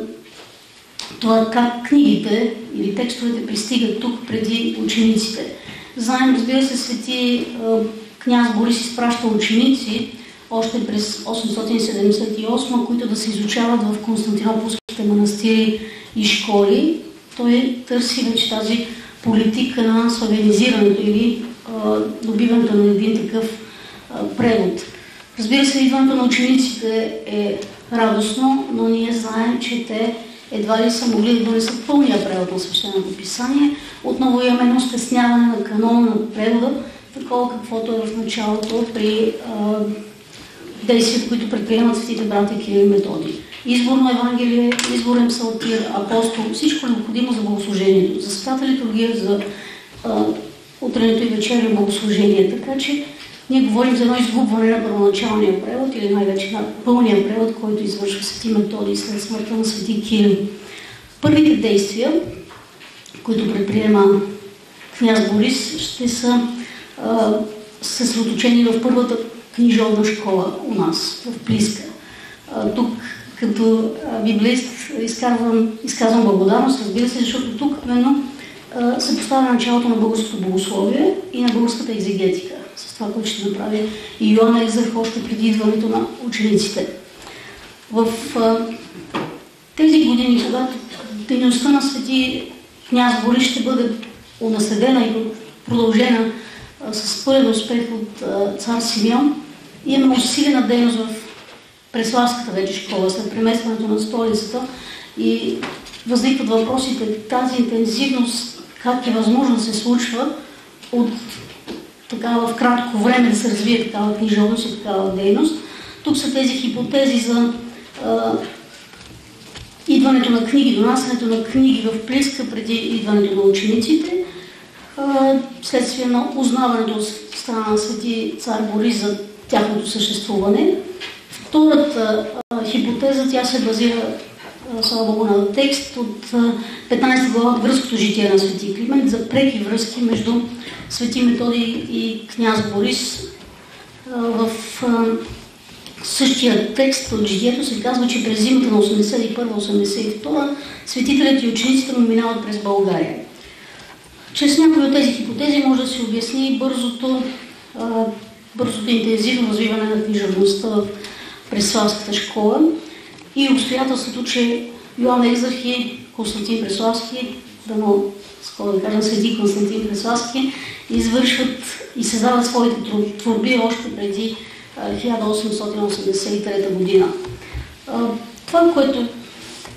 това как книгите или текстовете пристигат тук преди учениците. Знаем, разбира се, свети княз Борис изпраща ученици още през 878, които да се изучават в Константинополските манастири и школи. Той търси вече тази политика на славянизирането или добиването на един такъв превод. Разбира се, идването на учениците е радостно, но ние знаем, че те едва ли са могли да донесат пълния превод на Свещеното писание. Отново имаме едно стесняване на канона на превода, такова каквото е в началото при действията, които предприемат светите братя Кирил и Методий. Изборно Евангелие, изборен псалтир, апостол, всичко необходимо за богослужението, за святата литургия, за утренето и вечерно богослужение. Така че ние говорим за едно изгубване на първоначалния превод или най-вече на пълния превод, който извършва свети Методий след смъртта на свети Кирил. Първите действия, които предприема княз Борис, ще са съсредоточени в първата книжовна школа у нас, в Плиска. Тук като библиист изказвам благодарност, разбира се, защото тук именно се поставя началото на българското богословие и на българската екзегетика, с това, което ще направи и Йоан Екзарх още преди идването на учениците. В тези години, когато дейността на свети княз Борис ще бъде унаследена и продължена с пълен успех от цар Симеон, имаме усилена дейност в Преславската вече школа, след преместването на столицата и възникват въпросите, тази интензивност, как е възможно да се случва от такава в кратко време да се развие такава книжовност и такава дейност. Тук са тези хипотези за идването на книги, донасянето на книги в Плиска преди идването на учениците, следствие на узнаването от страна на свети цар Борис за тяхното съществуване. Втората хипотеза, тя се базира, слава Богу, на текст от 15 глава от Гръцкото житие на свети Климент за преки връзки между свети Методий и княз Борис. В същия текст от житието се казва, че през зимата на 81-82 светителят и учениците му минават през България. Чрез някои от тези хипотези може да се обясни бързото интензивно развиване на книжовността в Преславската школа и обстоятелството, че Йоан Екзарх и Константин Преславски, дано скоро да кажем свети Константин Преславски, извършват и създават своите творби още преди 1883 година. Това, което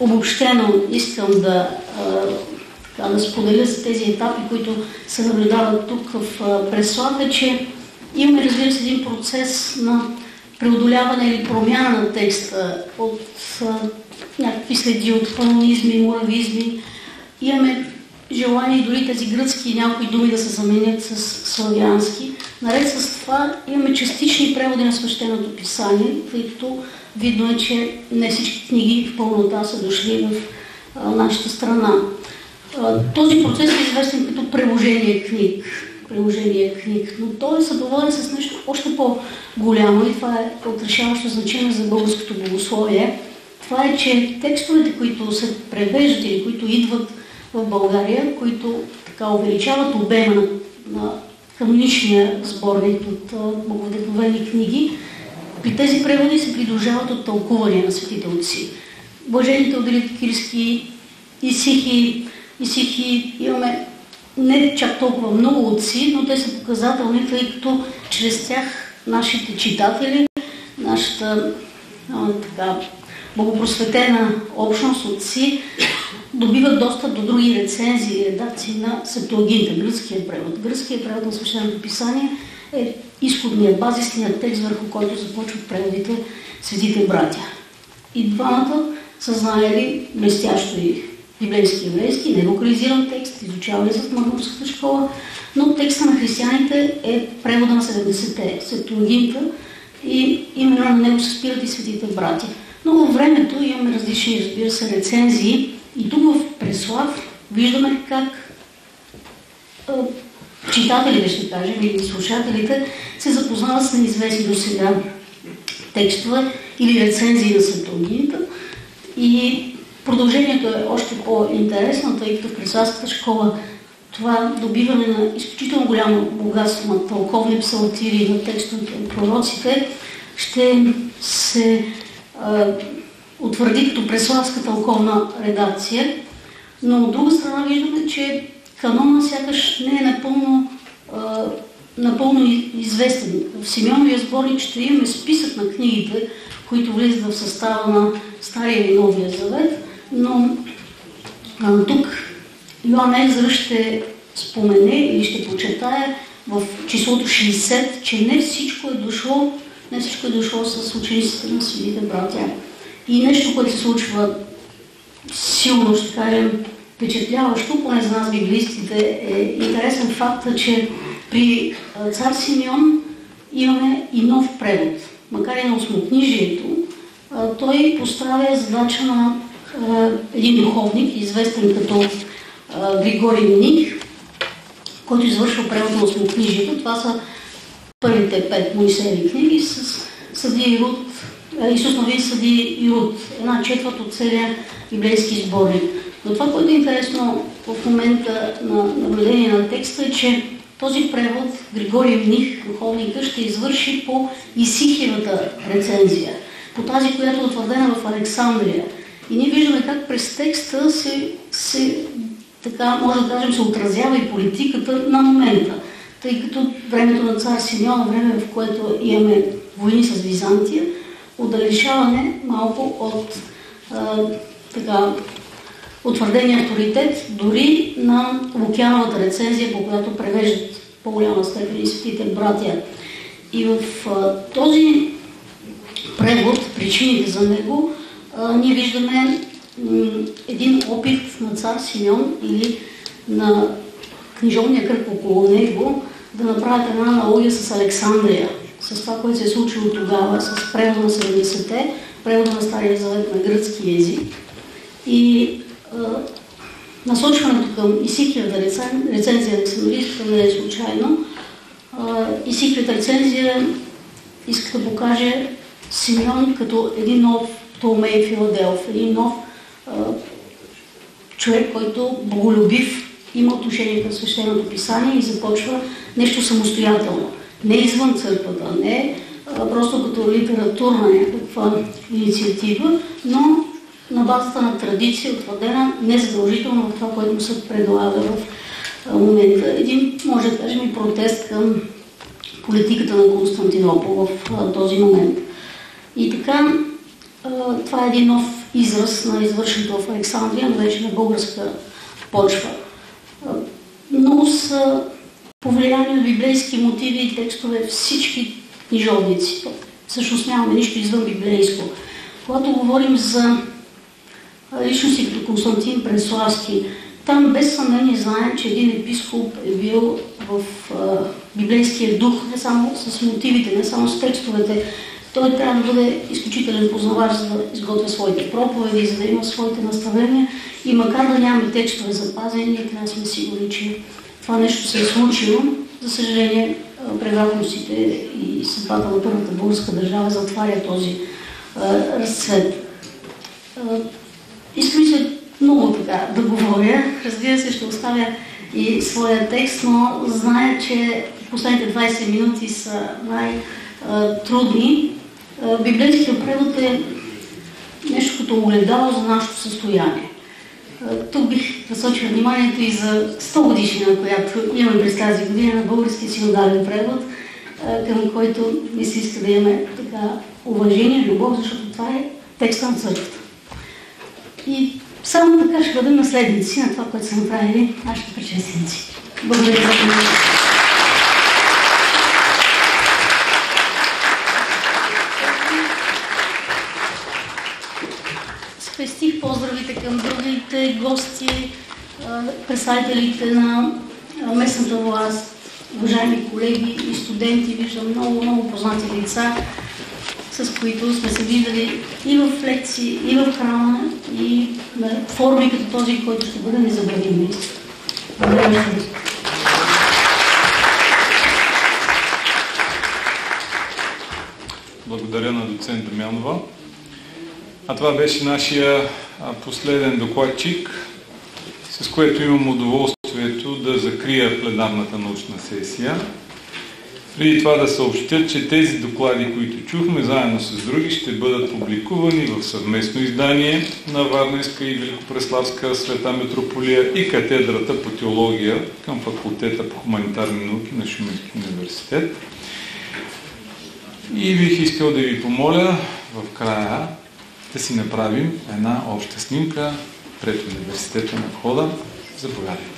обобщено искам да да споделя за тези етапи, които се наблюдават тук в Преслав, е, че имаме, разбира се, един процес на преодоляване или промяна на текста от някакви следи от панонизми, моравизми. Имаме желание дори тези гръцки някои думи да се заменят с славянски. Наред с това имаме частични преводи на свещеното писание, тъй като видно е, че не всички книги в пълнота са дошли в нашата страна. Този процес е известен като приложение книг, но той е съпроводен с нещо още по-голямо и това е от решаващо значение за българското богословие. Това е, че текстовете, които се превеждат или които идват в България, които така увеличават обема на каноничния сборник от боговдъхновени книги, при тези преводи се придружават от тълкувания на светите отци. Блажените от Велик Кирски, Исихи, имаме не чак толкова много отци, но те са показателни, тъй като чрез тях нашите читатели, нашата богопросветена общност отци добиват достъп до други рецензии и редакции на Септуагинта, гръцкия превод. Гръцкият превод на свещеното писание е изходният, базисният текст, върху който започват преводите светите братя. И двамата са знаели блестящо и библейски еврейски, не локализиран текст, изучавали с Магнурската школа, но текста на християните е превода на 70-те, Септуагинта, и именно на него се спират и светите братя. Но във времето имаме различни, разбира се, рецензии и тук в Преслав виждаме как читателите, ще кажем, или слушателите се запознават с неизвестни до сега текстове или рецензии на Септуагинта и продължението е още по-интересно, тъй като в Преславската школа това добиване на изключително голямо богатство на тълковни псалтири, на текстовете от пророците, ще се утвърди като преславска тълковна редакция, но от друга страна виждаме, че канона сякаш не е напълно известен. В Симеоновия сборник ще имаме списък на книгите, които влизат в състава на Стария и Новия завет, но тук Йоан Езра ще спомене или ще подчертае в числото 60, че не всичко е дошло с учениците на светите братя. И нещо, което се случва силно, ще кажем, впечатляващо, поне за нас библистите, е интересен факт, че при цар Симеон имаме и нов превод. Макар и на осмокнижието, той поставя задача на един духовник, известен като Григорий Миних, който извършва превод на осмокнижието. Това са първите 5 Моисееви книги с Съди и Рут, Исус Новин, Съди и Рут, 1/4 от целия библейски сборник. Но това, което е интересно в момента на наблюдение на текста, е, че този превод Григорий Миних, духовника, ще извърши по Исихиевата рецензия, по тази, която е утвърдена в Александрия. И ние виждаме как през текста така, може да кажем, се отразява и политиката на момента, тъй като времето на цар Симеон, време в което имаме войни с Византия, отдалечаване малко от утвърдения авторитет, дори на Лукяновата рецензия, по която превеждат по-голяма степен и светите братя. И в този превод, причините за него, ние виждаме един опит на цар Симеон или на книжовния кръг около него да направят една аналогия с Александрия, с това, което се е случило тогава, с превода на 70-те, превода на Стария завет на гръцки език. И насочването към Исихиевата рецензия Александрийска не е случайно. Исихиевата рецензия иска да покаже Симеон като един нов Птоломей Филаделф, един нов човек, който боголюбив, има отношение към свещеното писание и започва нещо самостоятелно. Не извън църквата, не просто като литературна някаква инициатива, но на базата на традиция, утвърдена незадължително в това, което му се предлага в момента. Един, може да кажем, и протест към политиката на Константинопол в този момент. И така, това е един нов израз на извършеното в Александрия, но вече на българска почва. са повлияни от библейски мотиви и текстове всички книжовници. Всъщност нямаме нищо извън библейско. Когато говорим за личности като Константин Преславски, там без съмнение знаем, че един епископ е бил в библейския дух, не само с мотивите, не само с текстовете. Той трябва да бъде изключителен познавач, за да изготвя своите проповеди, за да има своите наставления. И макар да нямаме текстове запазени, ние трябва да сме сигурни, че това нещо се е случило. За съжаление, превратностите и съдбата на първата българска държава затваря този разцвет. Искам се много така да говоря. Разбира се, ще оставя и своя текст, но зная, че последните 20 минути са най-трудни. Библейският превод е нещо като огледало за нашето състояние. Тук бих насочила вниманието и за 100 годишнина, която имаме през тази година на българския синодален превод, към който ми се иска да имаме така уважение, любов, защото това е текста на църквата. И само така ще бъдем наследници на това, което са направили нашите предшественици. Благодаря за вниманието. Спестих поздравите към другите гости, представителите на местната власт, уважаеми колеги и студенти. Виждам много познати лица, с които сме се виждали и в лекции, и в храма, и на форуми като този, който ще бъде незабравим. Благодаря ви. Благодаря на доцент Дамянова. А това беше нашия последен докладчик, с което имам удоволствието да закрия пленарната научна сесия. Преди това да съобщя, че тези доклади, които чухме, заедно с други, ще бъдат публикувани в съвместно издание на Варненска и Великопреславска света митрополия и катедрата по теология към факултета по хуманитарни науки на Шуменския университет. И бих искал да ви помоля в края да си направим една обща снимка пред университета на входа. Заповядайте.